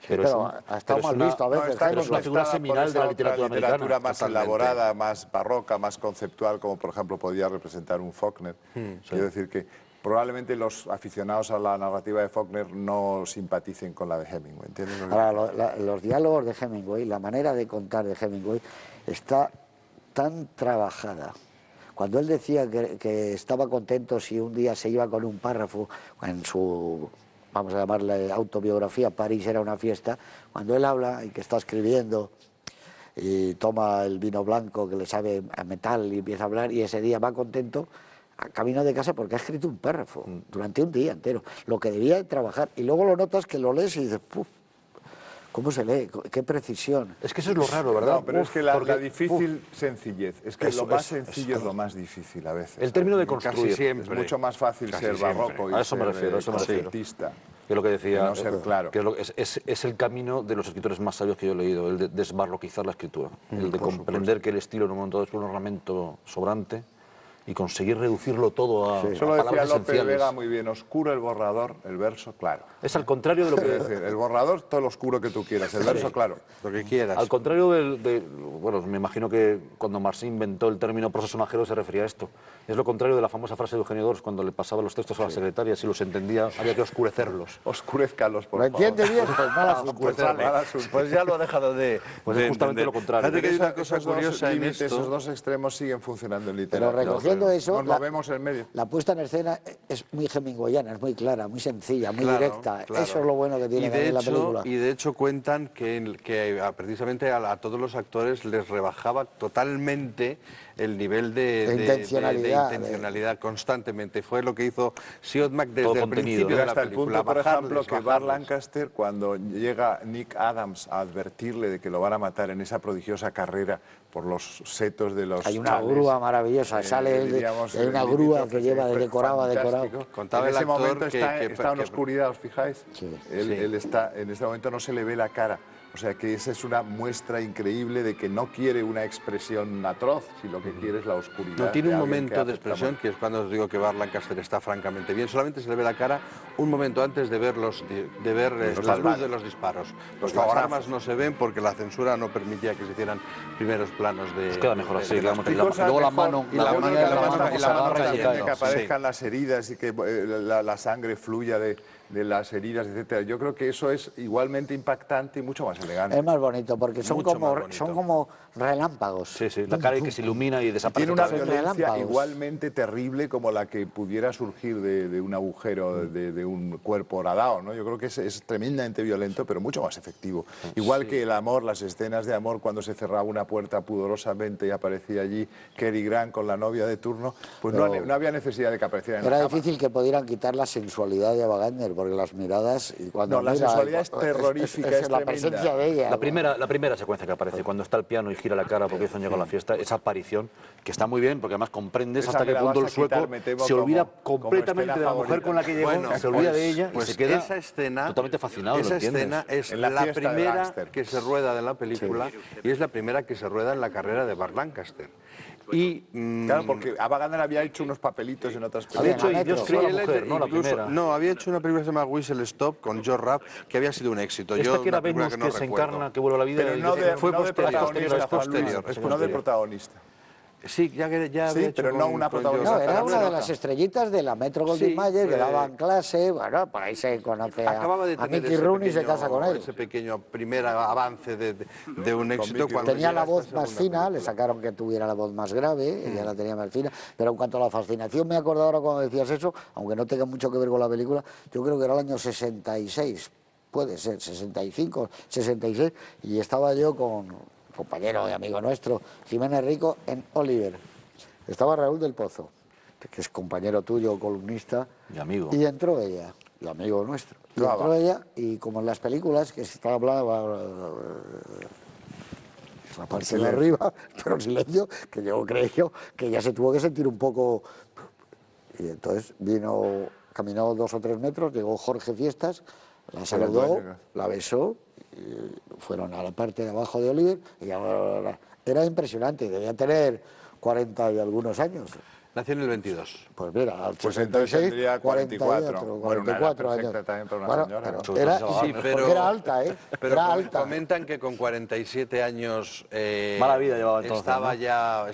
Pero ha estado mal visto a veces. está pero es una figura contrastada por seminal de la esa otra literatura americana. más Totalmente. elaborada, más barroca, más conceptual, como por ejemplo podía representar un Faulkner. Quiero decir que probablemente los aficionados a la narrativa de Faulkner no simpaticen con la de Hemingway. ¿Entiendes lo que Ahora, los diálogos de Hemingway, la manera de contar de Hemingway, está tan trabajada. Cuando él decía que estaba contento si un día se iba con un párrafo en su, vamos a llamarle autobiografía, París era una fiesta, cuando él habla y que está escribiendo y toma el vino blanco que le sabe a metal y empieza a hablar, y ese día va contento a camino de casa porque ha escrito un párrafo durante un día entero, lo que debía de trabajar, y luego lo notas que lo lees y dices, ¡puf! ¿Cómo se lee? ¡Qué precisión! Es que eso es lo raro, ¿verdad? No, pero es que la Porque- difícil sencillez, es que Eso, lo más eso, sencillo es lo más difícil a veces. El término de ¿sabes? construir. Casi siempre. Es mucho más fácil Casi ser siempre. barroco y A eso me ser, refiero, a eso me refiero. conceptista. Que es lo que decía, Y no ser claro. que es el camino de los escritores más sabios que yo he leído, el de desbarroquizar la escritura, el de comprender que el estilo en un momento dado es un ornamento sobrante y conseguir reducirlo todo a, Eso a lo decía palabras Lope de esenciales. Vega muy bien, oscuro el borrador, el verso claro. Es al contrario de lo Es que... decir, el borrador todo lo oscuro que tú quieras, el verso claro. Lo que quieras. Al contrario bueno, me imagino que cuando Marx inventó el término prosa sonajero se refería a esto. Es lo contrario de la famosa frase de Eugenio Dors cuando le pasaba los textos a la secretaria, si los entendía había que oscurecerlos. Oscurezcalos, por ¿Lo favor. entiende bien? Pues mal asunto. Pues mal asunto. Pues ya lo ha dejado de. Pues de es justamente entender. lo contrario. Fíjate que hay una Esos cosa dos curiosa en límites, esto. esos dos extremos siguen funcionando en Pero literatura. recogiendo eso, Nos movemos en medio. la puesta en escena es muy hemingwayana, es muy clara, muy sencilla, muy Claro, directa. claro. Eso es lo bueno que tiene Y de también la hecho- película. Y de hecho cuentan que precisamente a todos los actores les rebajaba totalmente el nivel De de intencionalidad, intencionalidad constantemente. Fue lo que hizo Siodmak desde Todo el contenido. principio Pero de la hasta el película. punto, por ejemplo, bajarles, que Bart bajarles. Lancaster, cuando llega Nick Adams a advertirle de que lo van a matar en esa prodigiosa carrera por los setos de los Hay una chales, grúa maravillosa, sale él diríamos, hay una el grúa limítrofe que lleva de siempre decorado a decorado. fantástico. Contaba en el ese actor momento que- está en que- oscuridad, ¿os fijáis? Sí. Él está, en este momento no se le ve la cara. O sea que esa es una muestra increíble de que no quiere una expresión atroz, si lo que quiere es la oscuridad. No, tiene de un alguien momento que de acepta expresión muerte. que es cuando os digo que Bart Lancaster está francamente bien. Solamente se le ve la cara un momento antes de ver, la luz de los disparos. Pues las fotógrafos. armas no se ven porque la censura no permitía que se hicieran primeros planos de. Pues queda mejor así, de las queda Y mejor. cosas luego la mejor, mano, y la la mano mano de la también, mano y que la se mano agarra y también cae. de que Sí. aparezcan las heridas y que la sangre fluya de de las heridas, etcétera. Yo creo que eso es igualmente impactante y mucho más elegante. Es más bonito porque son Mucho como, más bonito. son como relámpagos. Sí, sí, la cara que se ilumina y desaparece. Tiene una otra vez. violencia relámpagos. igualmente terrible como la que pudiera surgir de un agujero de un cuerpo horadado, ¿no? Yo creo que es tremendamente violento, pero mucho más efectivo. Igual que el amor, las escenas de amor cuando se cerraba una puerta pudorosamente y aparecía allí Cary Grant con la novia de turno, pues no había necesidad de que apareciera en la Era cama. difícil que pudieran quitar la sensualidad de Ava Gardner, porque las miradas... Y cuando No, la mira, sensualidad es terrorífica, es la tremenda. presencia de ella. La primera secuencia que aparece, cuando está el piano y gira la cara porque hizo un llegó a la fiesta, esa aparición, que está muy bien, porque además comprendes Esa hasta me qué la punto el vas a quitar, sueco me temo, se olvida como completamente escena de la mujer favorita. con la que llegó, se olvida de ella y se queda esa escena, totalmente fascinado. Esa ¿lo entiendes? escena es En la la fiesta de primera Lancaster. que se rueda de la película y es la primera que se rueda en la carrera de Burt Lancaster. Y Claro, porque Ava Gardner había hecho unos papelitos en otras Había películas. hecho Y Dios creó a la él mujer, ¿no? La incluso- primera. No, había hecho una película que se llama Whistle Stop con Joe Rapp, que había sido un éxito. Esta que era una película Venus no que se recuerdo. encarna, que vuelve a la vida. Pero y no de, fue no de posterior, protagonista, es posterior, Juan Luis, es no de posterior. protagonista. Sí, ya había Sí, hecho pero no una con protagonista. No, Joe era Rapp. una de las estrellitas de la Metro Goldwyn Sí, Mayer que fue- daban clase, bueno, por ahí se conoce Acababa de a tener Mickey ese Rooney y se pequeño- casa con él. ese pequeño primer avance de un éxito. Mickey Cuando Tenía llega la esta voz segunda más fina, le película. sacaron que tuviera la voz más grave, ella la tenía más fina, pero en cuanto a la fascinación, me acuerdo ahora cuando decías eso, aunque no tenga mucho que ver con la película, yo creo que era el año 66, puede ser, 65, 66, y estaba yo con un compañero y amigo nuestro, Jiménez Rico, en Oliver. Estaba Raúl del Pozo, que es compañero tuyo, columnista, Y amigo. y entró ella, y amigo nuestro. Y Brava. entró ella, y como en las películas, que se estaba hablando... la parte de arriba, pero silencio, que yo creí yo que ella se tuvo que sentir un poco... Y entonces vino, caminó 2 o 3 metros, llegó Jorge Fiestas, la saludó, dueño. la besó, y fueron a la parte de abajo de Oliver, y ahora era impresionante, debía tener 40 y algunos años. Nació en el 22. Pues mira, al Pues 66, entonces tendría 44. 44, Bueno, una edad 44 perfecta años. también para una Bueno, señora, pero ¿no? era, Sí, porque pero- era alta, ¿eh? Pero Era alta. comentan que con 47 años Mala vida llevaba entonces,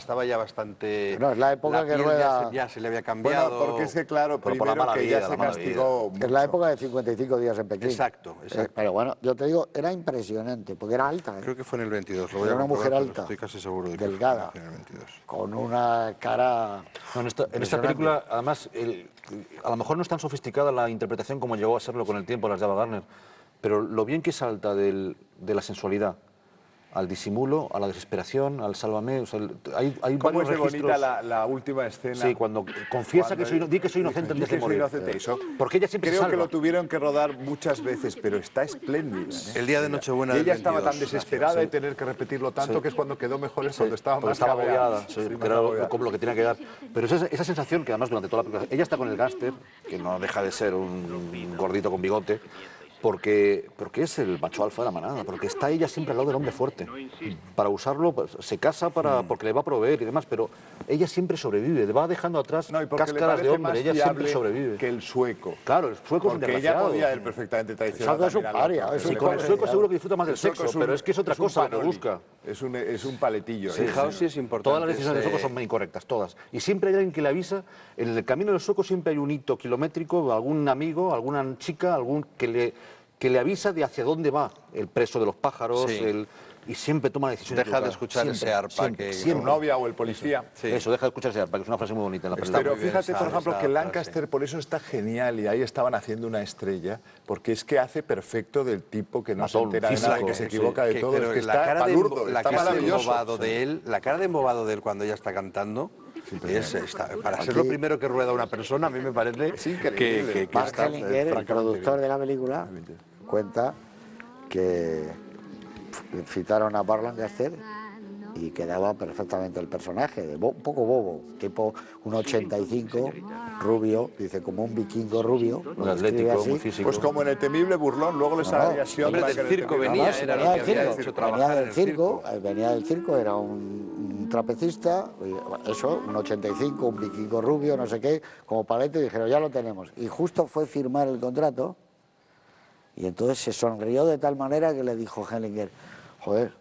estaba ya bastante... No, es la época que piel rueda- ya se le había cambiado. Bueno, porque es que claro, Pero por la primero mala que vida, ya la se mala castigó Es mucho. la época de 55 días en Pekín. Exacto, exacto. Pero bueno, yo te digo, era impresionante, porque era alta, ¿eh? Creo que fue en el 22. Lo voy Era a una mujer comprobar, pero alta, estoy casi seguro de que delgada, fue en el 22. con una cara... No, en esta impresionante. película, además, a lo mejor no es tan sofisticada la interpretación como llegó a serlo con el tiempo las de Ava Gardner, pero lo bien que salta de la sensualidad al disimulo, a la desesperación, al sálvame, o sea, hay ¿Cómo varios es de registros. bonita la última escena? Sí, cuando confiesa que di que soy inocente antes de morir. Inocente, eso. Porque ella siempre se Creo que salva. lo tuvieron que rodar muchas veces, pero está espléndida. ¿eh? El día de Nochebuena Y del ella estaba 22, tan desesperada de tener que repetirlo tanto que es cuando quedó mejor es cuando estaba Porque más estaba cabreada. agobiada, sí, Sí, que más era agobiada. como lo que tenía que dar. Pero esa sensación que además durante toda la película, ella está con el gángster, que no deja de ser un gordito con bigote, porque es el macho alfa de la manada, porque está ella siempre al lado del hombre fuerte. Para usarlo, pues, se casa porque le va a proveer y demás, pero ella siempre sobrevive, va dejando atrás No, y porque le cáscaras de parece hombre, más ella siempre fiable sobrevive. que el sueco. Claro, el sueco es un Porque ella desgraciado. podía ir perfectamente traicionar. Sueco es un también al paria, otro. es Sí, un con el pobre, sueco ya. seguro que disfruta más del El sueco sexo, pero es que es otra un cosa lo que panoli. busca. Es un paletillo. ¿eh? Fijaos si es importante. Todas las decisiones del sueco son incorrectas, todas. Y siempre hay alguien que le avisa. En el camino del sueco siempre hay un hito kilométrico, algún amigo, alguna chica, que le avisa de hacia dónde va el preso de los pájaros, Sí. y siempre toma la decisión. Deja de escuchar ese arpa que- Su novia o el policía. Sí. Eso, deja de escuchar ese arpa, que es una frase muy bonita en la Está película. Pero muy bien fíjate, esa- por ejemplo, esa que frase. Lancaster por eso está genial y ahí estaban haciendo una estrella, porque es que hace perfecto del tipo que no se Matón, entera de nada, físico, que se sí, equivoca de todo, pero es que la está cara de palurdo, la está cara de maravilloso. embobado de él, la cara de embobado de él cuando ella está cantando, para ser lo primero que rueda una persona, a mí me parece que Mark está Hellinger, el francamente productor bien. de la película, cuenta que citaron a Burt Lancaster y quedaba perfectamente el personaje, un poco bobo, tipo un 85, rubio, dice como un vikingo rubio, Muy lo describe atlético, así. muy físico. Pues como en el temible burlón, luego le salía Sion hombre, Black del en el circo temible venía, burlón. Además, era lo venía que del había circo, hecho trabajar en el circo. venía del circo, era un trapecista, eso, un 85, un vikingo rubio, no sé qué, como palete, y dijeron, ya lo tenemos. Y justo fue firmar el contrato, y entonces se sonrió de tal manera que le dijo Hellinger, joder,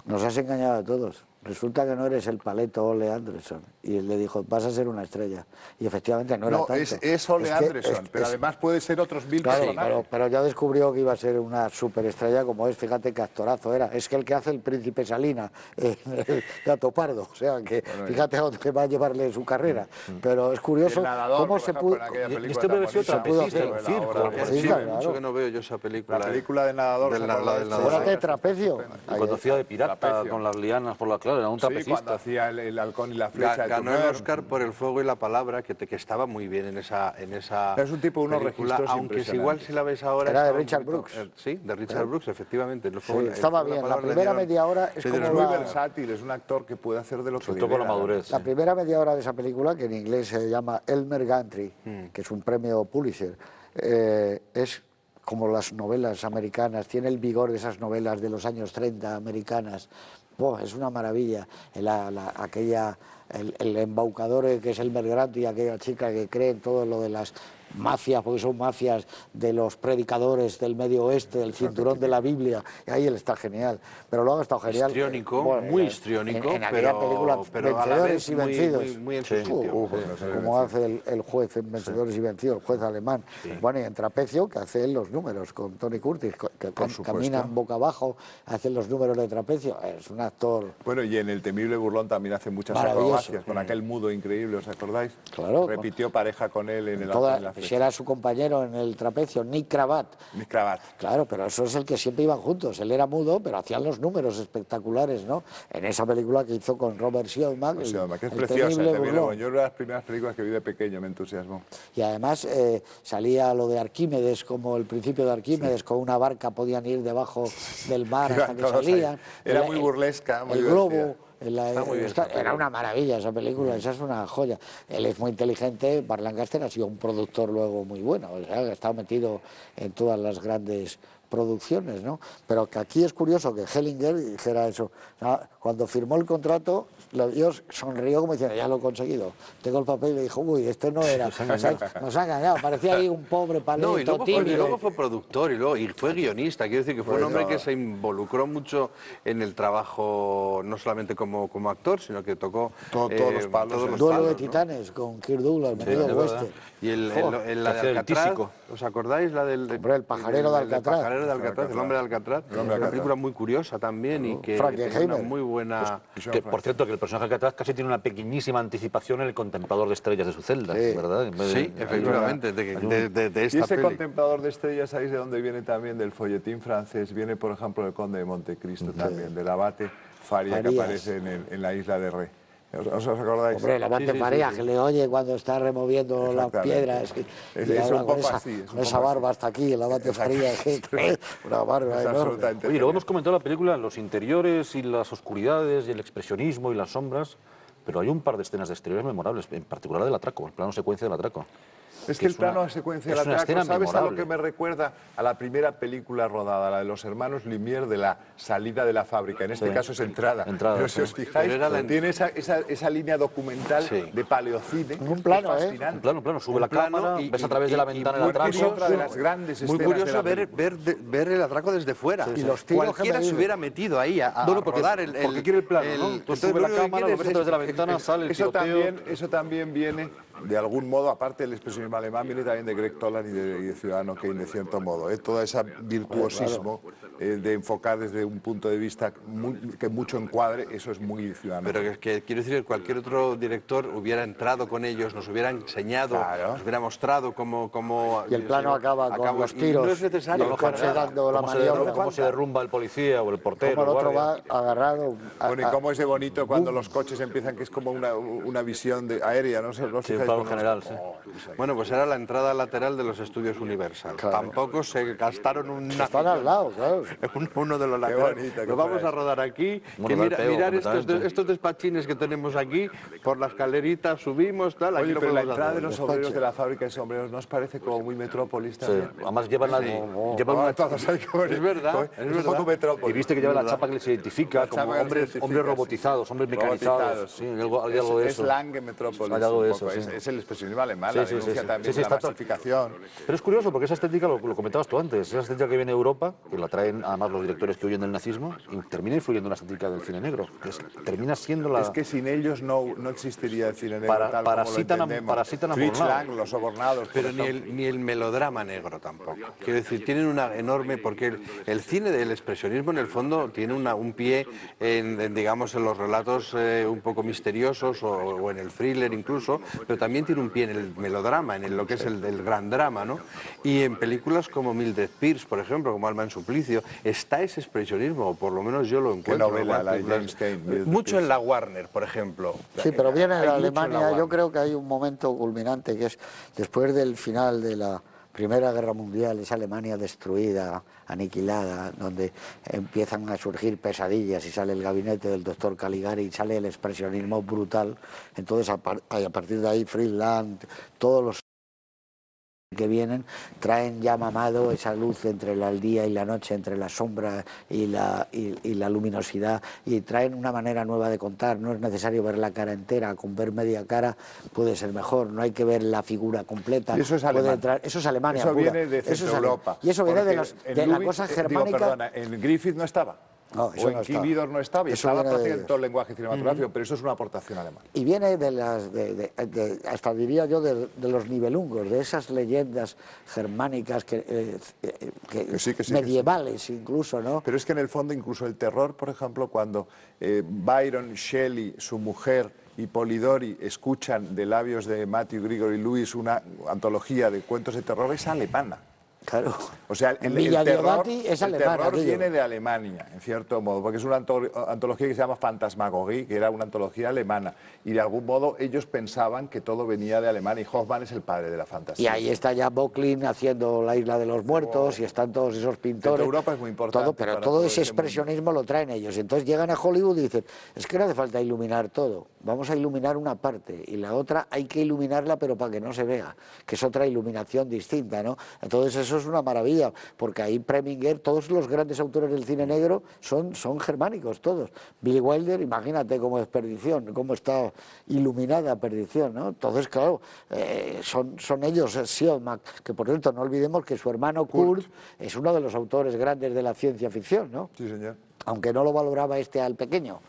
nos has engañado a todos. resulta que no eres el paleto Ole Anderson. Y él le dijo, vas a ser una estrella. Y efectivamente no era No, tanto. es Ole que Anderson, pero además puede ser otros 1000 Claro, personajes. pero ya descubrió que iba a ser una superestrella como es, fíjate qué actorazo era. Es que el que hace el príncipe Salina en el Gato Pardo, o sea, que fíjate a dónde va a llevarle su carrera. Pero es curioso El nadador, cómo por se ejemplo, pudo... en aquella película este tan debe ser bonita. trapecista, Se en pudo el circo. hacer. Sí, Sí, claro. mucho que no veo yo esa película. La película de nadador. Del ¿os na- acordáis? del ¿Se nadador. acuerda de Trapecio? Cuando hacía de pirata Trapecio. con las lianas por la clave, era un Sí, cuando trapecista. hacía el halcón y la flecha. de Ganó el Turner. Oscar por El fuego y la palabra, que estaba muy bien en esa Es un tipo, unos película, registros aunque si igual si la ves ahora... Era de estaba un Richard poquito- Brooks. sí, de Richard Brooks, efectivamente. El Sí, fuego- el estaba fuego y bien. La palabra le primera dieron- media hora es le como dieron Es muy la... versátil, es un actor que puede hacer de lo que Sobre le todo con dé la gana. madurez. La primera media hora de esa película, que en inglés se llama Elmer Gantry, que es un premio Pulitzer, es como las novelas americanas, tiene el vigor de esas novelas de los años 30 americanas. Buah, es una maravilla. El embaucador que es Elmer Gantry y aquella chica que cree en todo lo de las mafias, porque son mafias de los predicadores del Medio Oeste, del cinturón de la Biblia, y ahí él está genial. Pero luego ha estado genial. Histriónico, Bueno, muy histriónico, en aquella película pero a la Vencedores vez y muy, Vencidos. muy en su sitio. Como hace el juez en Vencedores y Vencidos, el juez alemán. Bueno, y en Trapecio, que hace él los números con Tony Curtis, que caminan boca abajo, hacen los números de Trapecio. Es un actor... Bueno, y en El temible burlón también hace muchas Maravilloso. acrobacias, con aquel mudo increíble, ¿os acordáis? Claro. Repitió pareja con él en el auto de la Si flecha. era su compañero en el Trapecio, Nick Cravat. Nick Cravat. Claro, pero eso es el que siempre iban juntos. Él era mudo, pero hacían los números espectaculares, ¿no? En esa película que hizo con Robert Siodmak. O sea, que es el preciosa. temible El temible burlón. burlón. Yo era de las primeras películas que vi de pequeño, me entusiasmó. Y además salía lo de Arquímedes, como el principio de Arquímedes, con una barca podían ir debajo del mar hasta Iban que todos ahí. salían. Era muy burlesca, muy El divertida. globo. Era una maravilla esa película, esa es una joya. Él es muy inteligente, Burt Lancaster ha sido un productor luego muy bueno, o sea, ha estado metido en todas las grandes producciones, ¿no? Pero que aquí es curioso que Hellinger dijera eso. O sea, cuando firmó el contrato, Dios sonrió como diciendo, ya lo he conseguido. Tengo el papel y le dijo, uy, esto no era. Nos ha engañado, parecía ahí un pobre paleto No, y tímido. luego fue productor y fue guionista. Quiero decir que fue un hombre que se involucró mucho en el trabajo, no solamente como actor, sino que tocó Todos los palos. El los duelo de palos, ¿no? titanes con Kirk Douglas, Sí, menudo es western. Y la de hacía el Alcatraz, tísico. ¿os acordáis? La del Hombre, el pajarero de Alcatraz. El pajarero de Alcatraz, el hombre de Alcatraz. Una película muy curiosa también y que tiene una Frankenheimer. muy buena... Que, por cierto, que el personaje de Alcatraz casi tiene una pequeñísima anticipación en el contemplador de estrellas de su celda, Sí. ¿verdad? En vez de- Sí, efectivamente, de Y esta ese peli. contemplador de estrellas, ¿sabéis de dónde viene también? Del folletín francés. Viene, por ejemplo, del Conde de Montecristo también, del abate Faria que Farías. aparece en la isla de Ré. ¿Os acordáis? Hombre, el abate Farías, que le oye cuando está removiendo las Exactamente. piedras Es y habla un con poco esa, así, es un con poco esa barba hasta aquí, el abate Farías, una barba Es enorme. absolutamente Oye, luego genial. hemos comentado la película, los interiores y las oscuridades y el expresionismo y las sombras, pero hay un par de escenas de exteriores memorables, en particular del atraco, el plano secuencia del atraco. Es que el plano de secuencia es del una atraco, escena ¿sabes a lo memorable. que me recuerda? A la primera película rodada, la de los hermanos Lumière, de la salida de la fábrica. En este Sí. caso es entrada. Entrada, Pero si sí. os fijáis, Pero era la- tiene esa línea documental Sí. de paleocine. Un plano, que es ¿eh? fascinante. En plano, sube Un la plano cámara, y- ves a y- través de la y ventana el muy atraco. Es otra de las grandes Muy escenas de curioso la ver, película. ver el atraco desde fuera. Y los tiros que Cualquiera me se dicen. hubiera metido ahí a Bueno, porque, rodar porque quiere el plano, ¿no? Tú entonces sube la lo único que cámara, lo quieres ves a través de la es- ventana, sale el Eso tiroteo. también viene, de algún modo, aparte del expresionismo alemán, viene también de Greg Toland y de Ciudadano Kane, de cierto modo. Todo ese virtuosismo de enfocar desde un punto de vista que mucho encuadre, eso es muy ciudadano. Pero que quiero decir que cualquier otro director hubiera entrado con ellos, nos hubiera enseñado, Claro. nos hubiera mostrado cómo Y el plano acaba con los y tiros, no es necesario. y el para coche nada. dando la Cómo se maniobra. derrumba- cómo se derrumba el policía o el portero. Como el otro guardia. va agarrado. Bueno, y cómo es de bonito cuando los coches empiezan, que es como una visión aérea, ¿no? Sí, un plano general, sí. Bueno, pues era la entrada lateral de los estudios Universal. Tampoco se gastaron Están al lado, claro. uno de los Qué laterales. bonito, qué Lo vamos fuera. a rodar aquí. Bueno, Que da el pego mirar completamente. estos despachines que tenemos aquí, por la escalerita subimos, tal. Aquí Oye, lo pero la podemos entrada hacer. de los obreros de la fábrica de sombreros, ¿no os parece como muy Metrópolis Sí, también? además llevan, llevan Ah, una... todos ahí como- Es verdad, es un verdad. poco Y Metrópolis. viste que lleva la chapa que les identifica La como chapa que les hombres, identifica, hombres sí. robotizados, hombres mecanizados. Robotizados. Sí, hay algo de Es eso. slang en Metrópolis. Hay algo de un eso, poco. sí. es el expresionismo alemán, Sí, la sí, denuncia sí. también Sí, de sí, la está masificación. Pero es curioso porque esa estética, lo comentabas tú antes, esa estética que viene de Europa, que la traen además los directores que huyen del nazismo, y termina influyendo en la estética del cine negro. Termina siendo la... Es que sin ellos no existiría el cine negro tal como lo entendemos. parasitan a Fritz por un lado. Lang, Los Sobornados, por Pero ejemplo. ni el melodrama negro tampoco. Quiero decir, tienen una enorme... Porque el cine del expresionismo, en el fondo, tiene un pie digamos, en los relatos un poco misteriosos o en el thriller incluso, pero también tiene un pie en el melodrama, en lo que es el gran drama, ¿no? Y en películas como Mildred Pierce, por ejemplo, como Alma en Suplicio, está ese expresionismo, o por lo menos yo lo encuentro. novela, la de James Cain, Mildred mucho Pierce. en la Warner, por ejemplo. Sí, pero viene Hay de mucho en la Alemania. Yo Warner. creo que hay un momento culminante que es después del final de la Primera Guerra Mundial, esa Alemania destruida, aniquilada, donde empiezan a surgir pesadillas y sale el gabinete del doctor Caligari y sale el expresionismo brutal. Entonces, a partir de ahí, Fritz Lang, todos los que vienen traen ya mamado esa luz entre el día y la noche, entre la sombra y la luminosidad, y traen una manera nueva de contar. No es necesario ver la cara entera, con ver media cara puede ser mejor, no hay que ver la figura completa. Y eso es alemán. Eso es Alemania Eso pura. viene de Eso es Centroeuropa. Y eso viene de Porque la Lubitsch, cosa germánica. perdona, en Griffith no estaba. No, eso o en no estaba. Vidor no estaba, y Eso estaba viene de prácticamente ellos. todo el lenguaje cinematográfico, pero eso es una aportación alemana. Y viene hasta diría yo, de los nivelungos, de esas leyendas germánicas sí. medievales incluso, ¿no? Pero es que en el fondo incluso el terror, por ejemplo, cuando Byron, Shelley, su mujer y Polidori escuchan de labios de Matthew Gregory Lewis una antología de cuentos de terror, es alemana. Claro. O sea, el Villa terror, Diodati es el alemana, terror aquello. viene de Alemania, en cierto modo, porque es una antología que se llama Phantasmagorie, que era una antología alemana, y de algún modo ellos pensaban que todo venía de Alemania, y Hoffmann es el padre de la fantasía. Y ahí está ya Böcklin haciendo La Isla de los Muertos, y están todos esos pintores. Europa es muy importante Pero para todo todo ese ese mundo. expresionismo lo traen ellos. Entonces llegan a Hollywood y dicen, es que no hace falta iluminar todo, vamos a iluminar una parte, y la otra hay que iluminarla pero para que no se vea, que es otra iluminación distinta, ¿no? Entonces eso es una maravilla, porque ahí Preminger, todos los grandes autores del cine negro son germánicos, todos. Billy Wilder, imagínate cómo es Perdición, cómo está iluminada Perdición, ¿no? Entonces, claro, son ellos, Siodmak, que por cierto no olvidemos que su hermano Kurt es uno de los autores grandes de la ciencia ficción, ¿no? Sí, señor. Aunque no lo valoraba al pequeño.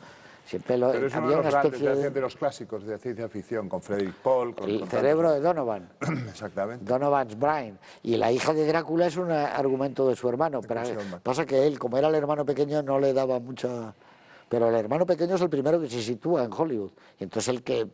Siempre Pero es uno de había los una grandes especie de los clásicos de ciencia ficción, con Frederick Paul. el cerebro de Donovan. Exactamente. Donovan's Brain. Y la hija de Drácula es un argumento de su hermano. Pero pasa que él, como era el hermano pequeño, no le daba mucha... Pero el hermano pequeño es el primero que se sitúa en Hollywood. Y entonces el que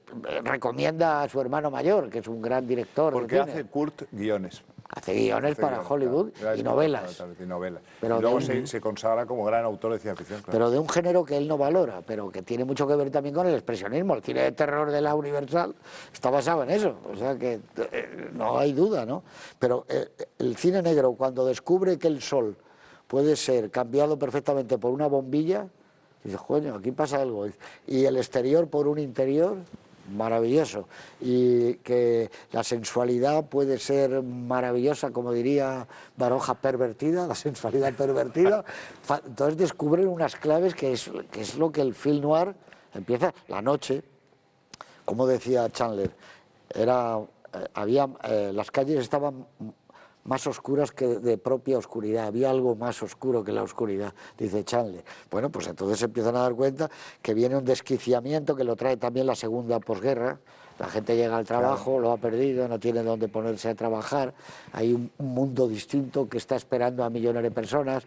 recomienda a su hermano mayor, que es un gran director de Porque cine. hace Kurt guiones. Hace guiones para Hollywood claro. y novelas. Y novelas. Pero Y luego de se consagra como gran autor de ciencia ficción. Claro. Pero de un género que él no valora, pero que tiene mucho que ver también con el expresionismo. El cine de terror de la Universal está basado en eso, o sea que no hay duda, ¿no? Pero el cine negro, cuando descubre que el sol puede ser cambiado perfectamente por una bombilla, dice, coño, aquí pasa algo. Y el exterior por un interior, maravilloso. Y que la sensualidad puede ser maravillosa, como diría Baroja, pervertida, la sensualidad pervertida. Entonces descubren unas claves que es lo que el film noir empieza. La noche, como decía Chandler, las calles estaban más oscuras que de propia oscuridad, había algo más oscuro que la oscuridad, dice Chandler. Bueno, pues entonces se empiezan a dar cuenta que viene un desquiciamiento que lo trae también la segunda posguerra. La gente llega al trabajo, lo ha perdido, no tiene dónde ponerse a trabajar, hay un mundo distinto que está esperando a millones de personas.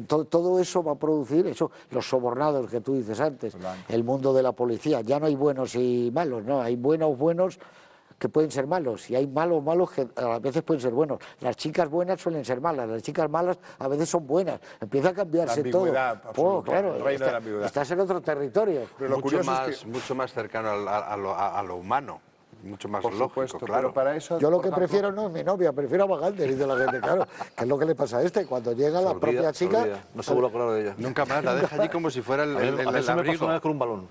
Todo eso va a producir, los sobornados que tú dices antes, el mundo de la policía. Ya no hay buenos y malos, no, hay buenos que pueden ser malos, y hay malos que a veces pueden ser buenos. Las chicas buenas suelen ser malas, las chicas malas a veces son buenas. Empieza a cambiarse todo. Claro, el reino de la ambigüedad. Estás en otro territorio. Pero lo curioso es que, mucho más cercano a lo humano, mucho más por lógico, supuesto, claro. pero para eso, Yo lo por que ejemplo, prefiero no es mi novia, prefiero a Vagante, dice la gente, claro. ¿Qué es lo que le pasa a este? Cuando llega la propia chica... No se vuelve a acordar de ella. Nunca más, la deja allí como si fuera A mí eso me pasó abrigo. una vez con un balón,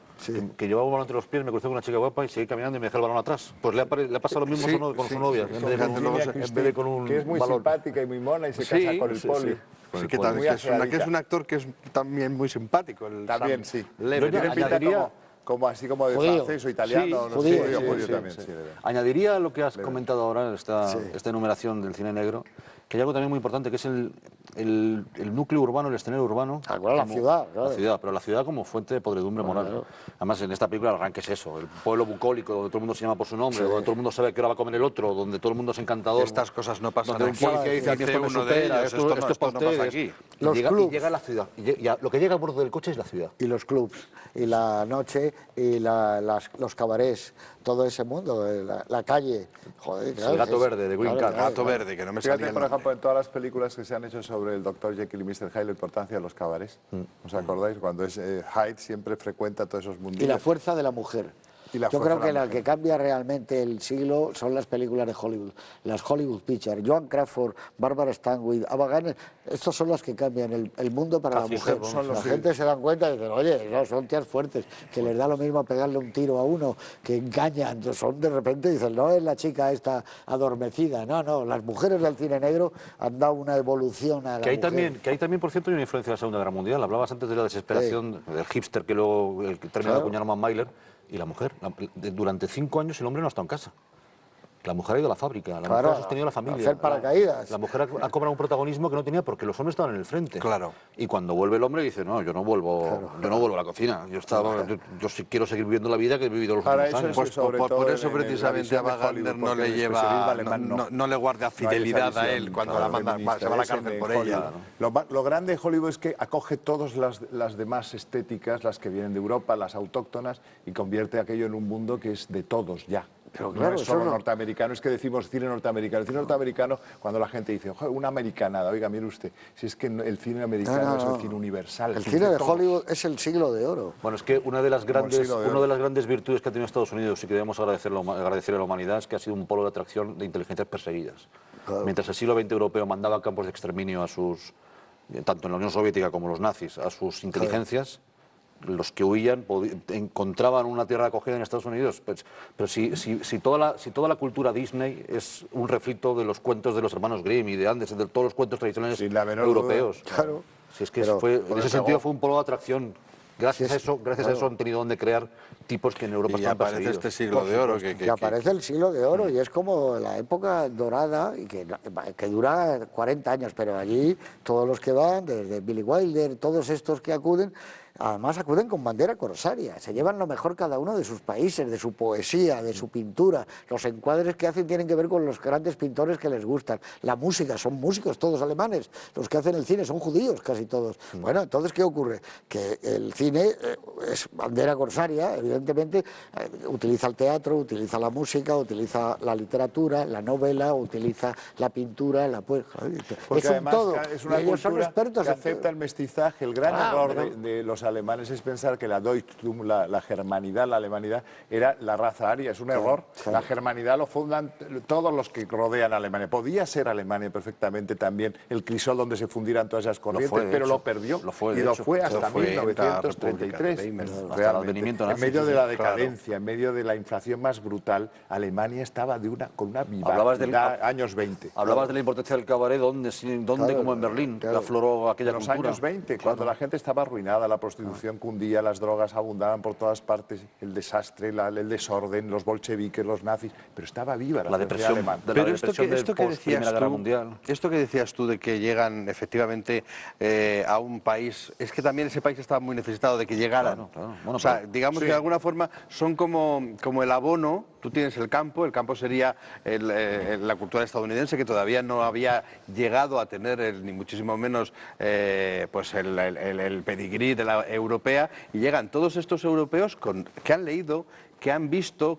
que llevaba un balón entre los pies, me crucé con una chica guapa y seguí caminando y me dejé el balón atrás. Pues le ha pasado lo mismo Sí, con su novia, en vez de con Virginia en Christie, vez de con un que es muy balón. simpática y muy mona y se casa con el poli. Sí, que, Muy que es aseadita. un actor que es también muy simpático. También, Sam sí. Levy. Yo Tiene pinta añadiría como así como de Judío. francés o italiano. Sí, no sé, judío, judío sí, también. Sí. Sí, verdad. Añadiría lo que has comentado ahora, esta enumeración del cine negro, que hay algo también muy importante, que es el núcleo urbano, el escenario urbano. Ah, claro, la ciudad, claro. La ciudad, pero la ciudad como fuente de podredumbre moral. claro. Además, en esta película el arranque es eso, el pueblo bucólico, donde todo el mundo se llama por su nombre, donde todo el mundo sabe qué hora va a comer el otro, donde todo el mundo es encantador. Estas cosas no pasan donde un aquí. policía dice, Dice esto me uno de supera, ellos, esto es esto para no pasa ustedes. aquí. Y Los llega, clubs. llega a la ciudad. Lo que llega a bordo del coche es la ciudad. Y los clubs, y la noche, y los cabarets, todo ese mundo, la calle. Joder, claro, El Gato Verde, de Green Card. Gato Verde, que no me salía Fíjate, el por nombre. ejemplo, en todas las películas que se han hecho sobre el Dr. Jekyll y Mr. Hyde, la importancia de los cabarets. ¿Os acordáis? Cuando es Hyde siempre frecuenta todos esos mundillos. Y la fuerza de la mujer. Y la Yo fuerza creo de que la la mujer. que cambia realmente el siglo son las películas de Hollywood, las Hollywood Pictures. Joan Crawford, Barbara Stanwyck, Ava Gardner, estos son los que cambian el mundo para Cathy la mujer. Hepburn, son los La que- gente se dan cuenta y dicen, oye, no, son tías fuertes, que les da lo mismo pegarle un tiro a uno, que engañan, son de repente, dicen, no es la chica esta adormecida, no, las mujeres del cine negro han dado una evolución a la Que hay, mujer. también, por cierto, hay una influencia de la Segunda Guerra Mundial. Hablabas antes de la desesperación del hipster que luego el término de acuñar Norman Mailer. Y la mujer, durante 5 años el hombre no ha estado en casa. La mujer ha ido a la fábrica, la mujer ha sostenido a la familia. hacer paracaídas. La mujer ha cobrado un protagonismo que no tenía porque los hombres estaban en el frente. Claro. Y cuando vuelve el hombre dice, no, yo no vuelvo a la cocina. Yo sí quiero seguir viviendo la vida que he vivido los Para últimos eso años. Pues sobre por todo eso en la precisamente a visión de Ava Hollywood, Gardner no porque le el lleva, expresionismo alemán no le guarda No hay esa fidelidad a visión, él cuando claro, la manda, feminista, se va a la ese cárcel de por Hollywood. ella. Lo grande de Hollywood es que acoge todas las demás estéticas, las que vienen de Europa, las autóctonas, y convierte aquello en un mundo que es de todos ya. Pero No claro, es eso solo no- norteamericano, es que decimos cine norteamericano. El cine norteamericano, cuando la gente dice, "Joder, una americanada", oiga, mire usted, si es que el cine americano es el cine universal. El es cine de todos. Hollywood es el siglo de oro. Bueno, es que una de las Como el siglo de oro. grandes virtudes que ha tenido Estados Unidos y que debemos agradecerle a la humanidad es que ha sido un polo de atracción de inteligencias perseguidas. Mientras el siglo XX europeo mandaba a campos de exterminio tanto en la Unión Soviética como los nazis, a sus inteligencias, los que huían encontraban una tierra de acogida en Estados Unidos. Pero si toda la cultura Disney es un refrito de los cuentos de los hermanos Grimm y de Andersen, de todos los cuentos tradicionales Sin la menor europeos. duda. Claro. Si es que Pero- en ese sentido fue un polo de atracción. Gracias, Sí, a eso han tenido donde crear tipos que en Europa Y están aparece perseguidos. este siglo de oro Que aparece el siglo de oro y es como la época dorada y que dura 40 años, pero allí todos los que van, desde Billy Wilder, todos estos que acuden, además acuden con bandera corsaria, se llevan lo mejor cada uno de sus países, de su poesía, de su pintura, los encuadres que hacen tienen que ver con los grandes pintores que les gustan, la música, son músicos todos alemanes, los que hacen el cine son judíos casi todos. Bueno, entonces, ¿qué ocurre? Que el cine es bandera corsaria, evidentemente, utiliza el teatro, utiliza la música, utiliza la literatura, la novela, utiliza la pintura, la poesía. Porque Es un además todo. es una Y ellos son cultura expertos que en acepta el mestizaje. El gran Ah, error pero- de los alemanes es pensar que la Deutschtum, la germanidad, la alemanidad, era la raza aria. Es un error. La germanidad lo fundan todos los que rodean a Alemania. Podía ser Alemania perfectamente también el crisol donde se fundieran todas esas corrientes, fue, de pero hecho. lo perdió. Lo fue, y de lo hecho. fue hasta Lo fue en la 1933. República de Weimar. Hasta el Realmente. advenimiento En nazi, medio sí, de sí, la claro. decadencia, en medio de la inflación más brutal, Alemania estaba con una Hablabas del- vivacidad años 20. Hablabas de la importancia del cabaret, ¿dónde Claro, como en Berlín, claro. que afloró aquella En los cultura. años 20, cuando la gente estaba arruinada, la prostitución cundía, las drogas abundaban por todas partes, el desastre, el desorden, los bolcheviques, los nazis, pero estaba viva la La sociedad depresión. alemana. De la Pero depresión del post-Primera Guerra Mundial. esto que decías tú de que llegan efectivamente a un país, es que también ese país estaba muy necesitado de que llegaran. Claro, claro. Bueno, o sea, pero- digamos que de alguna forma son como el abono. Tú tienes el campo sería la cultura estadounidense que todavía no había llegado a tener ni muchísimo menos pues el pedigrí de la europea, y llegan todos estos europeos que han leído, que han visto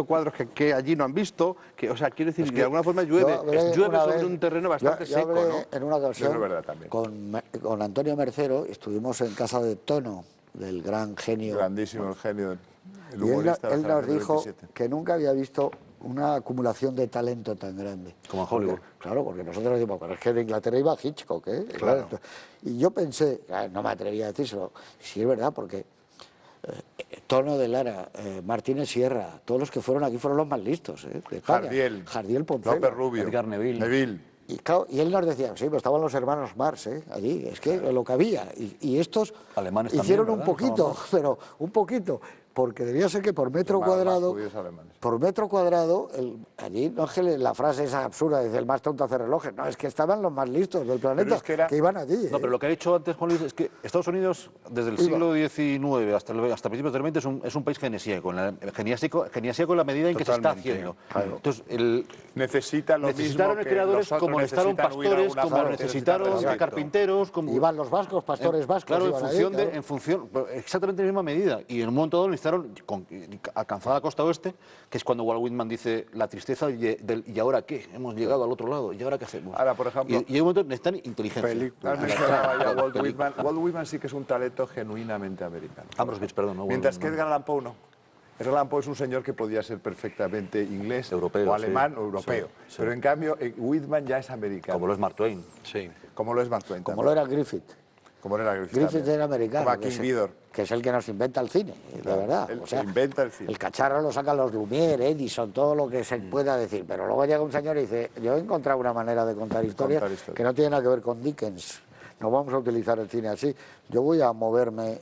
cuadros que allí no han visto, o sea, quiero decir, que de alguna forma llueve Yo hablé sobre una vez- un terreno bastante yo seco, hablé ¿no? en una ocasión Eso es verdad también. con Antonio Mercero, estuvimos en casa de Tono, del gran genio. Grandísimo el genio, el Y él, humorista. de él la nos generación dijo 27. que nunca había visto una acumulación de talento tan grande. Como en Hollywood. Claro, porque nosotros decimos, pero es que de Inglaterra iba Hitchcock, ¿eh? Claro. Y yo pensé, no me atrevía a decírselo, sí es verdad, porque Tono de Lara, Martínez Sierra, todos los que fueron aquí fueron los más listos, ¿eh? De España. Jardiel Poncela. López Rubio, Edgar Neville. Y, claro, y él nos decía, sí, pero estaban los hermanos Marx, allí, es que lo que había. Y estos Alemanes hicieron también, un ¿verdad? poquito, pero un poquito. porque debía ser que por metro Más cuadrado, judíos alemanes. por metro cuadrado, allí no es que la frase esa absurda, dice el más tonto hace relojes, no, es que estaban los más listos del planeta, es que iban allí. No, pero lo que ha dicho antes Juan Luis es que Estados Unidos, desde el siglo XIX hasta principios del XX, es un país geniasíaco, geniasíaco en la medida en que se está Totalmente. haciendo. Claro. Entonces, Necesita lo necesitaron mismo que creadores los otros como necesitaron necesitan huir a pastores, alguna como parte, necesitaron necesitan carpinteros, como... Iban los vascos, pastores vascos. Claro, iban ahí, claro. en función, exactamente en la misma medida. Y en un momento dado necesitaron alcanzar la costa oeste, que es cuando Walt Whitman dice la tristeza ¿y ahora qué? Hemos llegado al otro lado, ¿y ahora qué hacemos? Ahora, por ejemplo, y hay un momento que necesitan inteligencia. Has mencionado ahí a Walt Whitman. Walt Whitman sí que es un talento genuinamente americano. Ambrose Bierce, perdón. No, Mientras que no. Edgar Allan Poe no. Edgar Allan Poe es un señor que podía ser perfectamente inglés, Europeo, o alemán sí. o europeo. Sí, sí. Pero en cambio, Whitman ya es americano. Como lo es Mark Twain. Sí. Como lo es Mark Twain Como también. lo era Griffith. Como lo era Griffith. Griffith también. era americano. Como a que King es- Vidor. Que es el que nos inventa el cine, de verdad. el O sea, que inventa el cine. El cacharro lo sacan los Lumière, Edison, todo lo que se pueda decir. Pero luego llega un señor y dice, yo he encontrado una manera de contar historias que no tiene nada que ver con Dickens. No vamos a utilizar el cine así. Yo voy a moverme.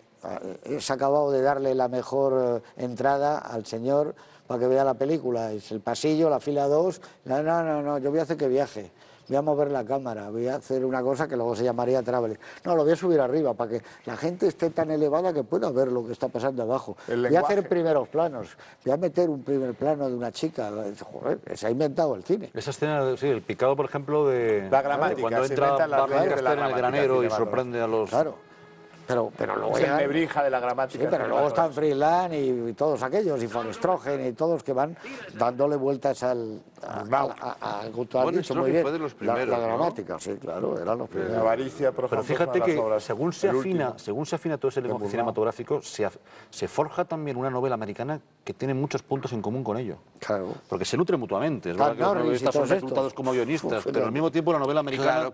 Se ha acabado de darle la mejor entrada al señor para que vea la película. Es el pasillo, la fila 2. No, yo voy a hacer que viaje. Voy a mover la cámara, voy a hacer una cosa que luego se llamaría traveling. No, lo voy a subir arriba para que la gente esté tan elevada que pueda ver lo que está pasando abajo. El Voy a hacer lenguaje. primeros planos, voy a meter un primer plano de una chica. Joder, se ha inventado el cine. Esa escena, sí, el picado, por ejemplo, de... La gramática, de cuando se entra inventan las Bart leyes de la Lancaster en el gramática granero y cinematográfica. sorprende a los... Claro. Pero luego Es el llegan- nebrija de la Sí, gramática. pero luego están Freeland y todos aquellos, y Von Stroheim y todos que van dándole vueltas al tú has Bueno, dicho muy Stroheim bien, fue de los la primeros, ¿no? gramática, sí, claro, eran los La primeros. avaricia, por Pero ejemplo, fíjate es una de que las obras. según se El último. afina todo ese lenguaje cinematográfico, se forja también una novela americana que tiene muchos puntos en común con ello. Claro. Porque se nutre mutuamente. Es Tan verdad que los Norris y novelistas son todos estos. reclutados como guionistas, Uf, pero al mismo tiempo la novela americana... Claro,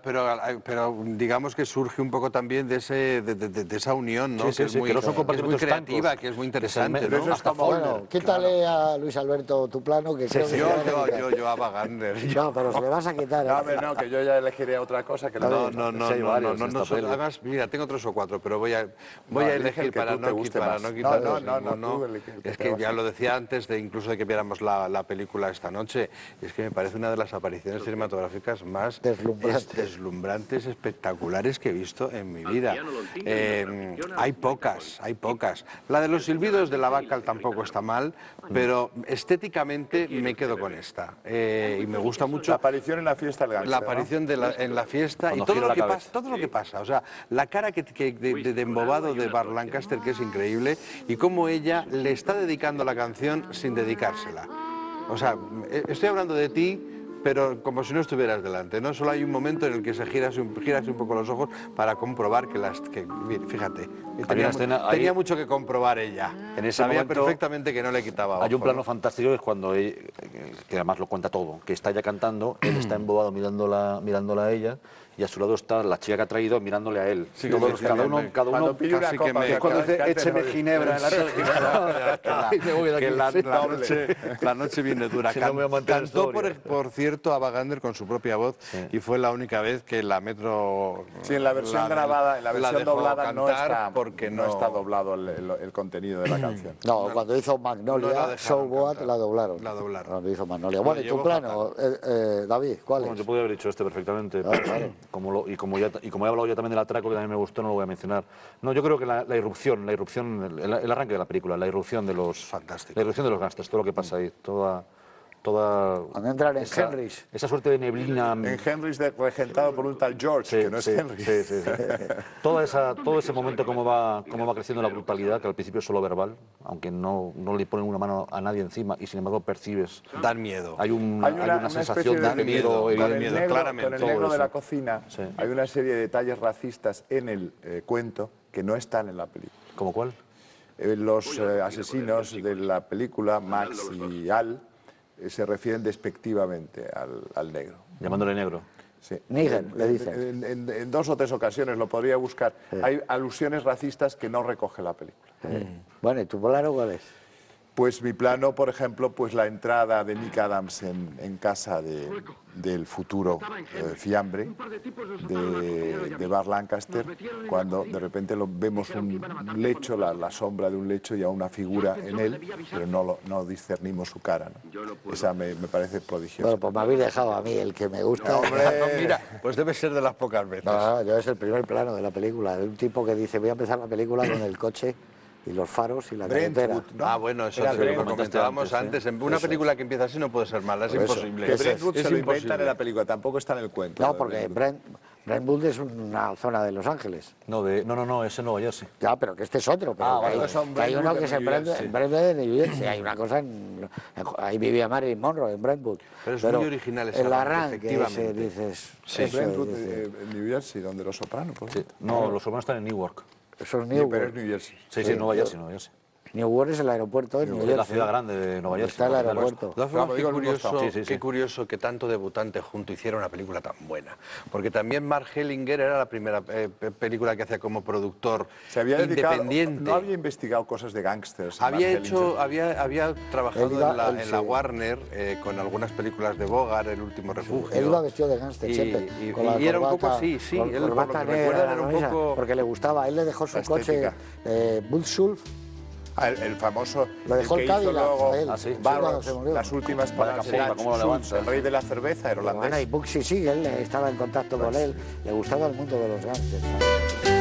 pero digamos que surge un poco también de esa unión, ¿no? Sí, sí, que es sí, muy, que no son que es muy compatriotas creativa, estancos, que es muy que es el interesante, me- ¿no? eso es como- Bueno, quítale a Luis Alberto tu plano, que creo que se va a quitar. Yo a Wagner. No, pero se le vas a quitar. No, hombre, no, que yo ya elegiré otra cosa que la No, de- no, no, Sí, hay no, varios no, en no esta son- peli. además, mira, tengo 3 o 4, pero voy a elige elegir el que para tú te no, guste para más. no quitarnos No, ninguno. tú elige el que Es te que guste. ya lo decía antes, incluso de que viéramos la película esta noche, es que me parece una de las apariciones cinematográficas más deslumbrantes, espectaculares que he visto en mi vida. Hay pocas. La de los silbidos de la Bacal tampoco está mal, pero estéticamente me quedo con esta. Y me gusta mucho La aparición en la fiesta del gángster, la ¿no? aparición en la fiesta Cuando y todo gira lo, la que cabeza. pasa, todo lo que pasa. O sea, la cara de embobado de Bart Lancaster, que es increíble, y cómo ella le está dedicando la canción sin dedicársela. O sea, estoy hablando de ti, pero como si no estuvieras delante, ¿no? Solo hay un momento en el que giras un poco los ojos para comprobar fíjate, tenía mucho que comprobar ella. En ese Sabía momento perfectamente que no le quitaba Hay un ojo, plano ¿no? fantástico que es cuando que además lo cuenta todo, que está ella cantando, él está embobado mirándola a ella y a su lado está la chica que ha traído mirándole a él. Sí, Todos, sí, cada sí, uno, cada Cuando uno pide una casi que copa, me- que es cuando dice écheme ginebra en la Que y me voy de aquí. la noche viene dura. Si no me voy a mantener Cantó, sobrio. por cierto, a Wagner con su propia voz y fue la única vez que la Metro... Sí, en la versión grabada, en la versión dejó doblada no cantar está, porque no está doblado el contenido de la canción. No, cuando hizo no la Magnolia, dejaron Showboat cantar. la doblaron. La doblaron. Cuando hizo Magnolia. Lo Bueno, y tu llevó plano, David, ¿cuál Bueno, es? yo podría haber dicho este perfectamente. Como he hablado ya también del atraco, que también me gustó, no lo voy a mencionar. No, yo creo que la irrupción, el arranque de la película, la irrupción de los... Fantástico. La irrupción de los gángsters, todo lo que pasa ahí, toda Cuando entran en Henry's. esa suerte de neblina... En Henry's regentado por un tal George, que no es Henry. Sí. Todo ese momento cómo va creciendo la brutalidad, que al principio es solo verbal, aunque no le ponen una mano a nadie encima y sin embargo percibes. Dan miedo. Hay una sensación especie de miedo con dan el miedo, negro, claramente. con el todo negro de eso. la cocina Sí. hay una serie de detalles racistas en el cuento que no están en la película. ¿Como cuál? Los asesinos de la película, Max y Al, se refieren despectivamente al negro. Llamándole negro. Sí. Níger, le dicen. En 2 o 3 ocasiones lo podría buscar. Hay alusiones racistas que no recoge la película. Bueno, ¿y tu plano cuál es? Pues mi plano, por ejemplo, pues la entrada de Nick Adams en casa del futuro fiambre de Burt Lancaster, cuando de repente vemos un lecho, la sombra de un lecho y a una figura en él, pero no discernimos su cara, ¿no? Esa me parece prodigiosa. Bueno, pues me habéis dejado a mí el que me gusta. Hombre. No, mira, pues debe ser de las pocas veces. No, yo es el primer plano de la película, de un tipo que dice, voy a empezar la película con el coche y los faros y la carretera. Brentwood, ¿no? Ah, bueno, eso Era te lo Brentwood. comentábamos antes. Una película que empieza así no puede ser mala, es Por eso, imposible. Que Eso Brentwood es se lo inventan imposible. en la película, tampoco está en el cuento. No, de porque Brentwood. Brentwood es una zona de Los Ángeles. No, ese Nueva Jersey. Ya, pero que este es otro. Pero Ah, que vale, hay, son que hay uno Brentwood que de es en New Jersey. Brentwood de New Jersey. Hay una cosa ahí vivía Marilyn Monroe, en Brentwood. Pero es muy original ese el arranque, arranque ese, efectivamente. dices... Sí, eso, Brentwood, dices, en New Jersey, donde Los Sopranos, por Sí. ejemplo. No, los humanos están en Newark. eso es Pero es Newark. New Jersey. Sí, Nueva Jersey, Nueva Jersey. Newark es el aeropuerto de New Es Jersey. la ciudad grande de Nueva Jersey. Está el la ciudad del aeropuerto. De todas formas, Claro, qué digo, el mismo curioso, estado. Sí, qué curioso que tanto debutante junto hiciera una película tan buena. Porque también Mark Hellinger era la primera película que hacía como productor Se había dedicado, independiente. no había investigado cosas de gángsters. Había trabajado Él iba- en él la sí. Warner con algunas películas de Bogart, El último refugio. Él iba vestido de gángster Y- siempre. y- con la y era un corbata, poco así, sí, con él, por lo corbata que negra, recuerdan, era un ¿no? Esa, poco- porque le gustaba. Él le dejó su La coche, estética. Bullschulf. El famoso. Lo dejó que el hizo Cadillac, luego a él. Ah, sí. Barrows, cuando se murió. las últimas Vaya palabras de capota, Dutch cómo lo Schultz, levanta. el rey de la cerveza, el Bueno, y holandés. Bugsy sí, él estaba en contacto con él. Le gustaba el mundo de los gángsters. ¿sabes?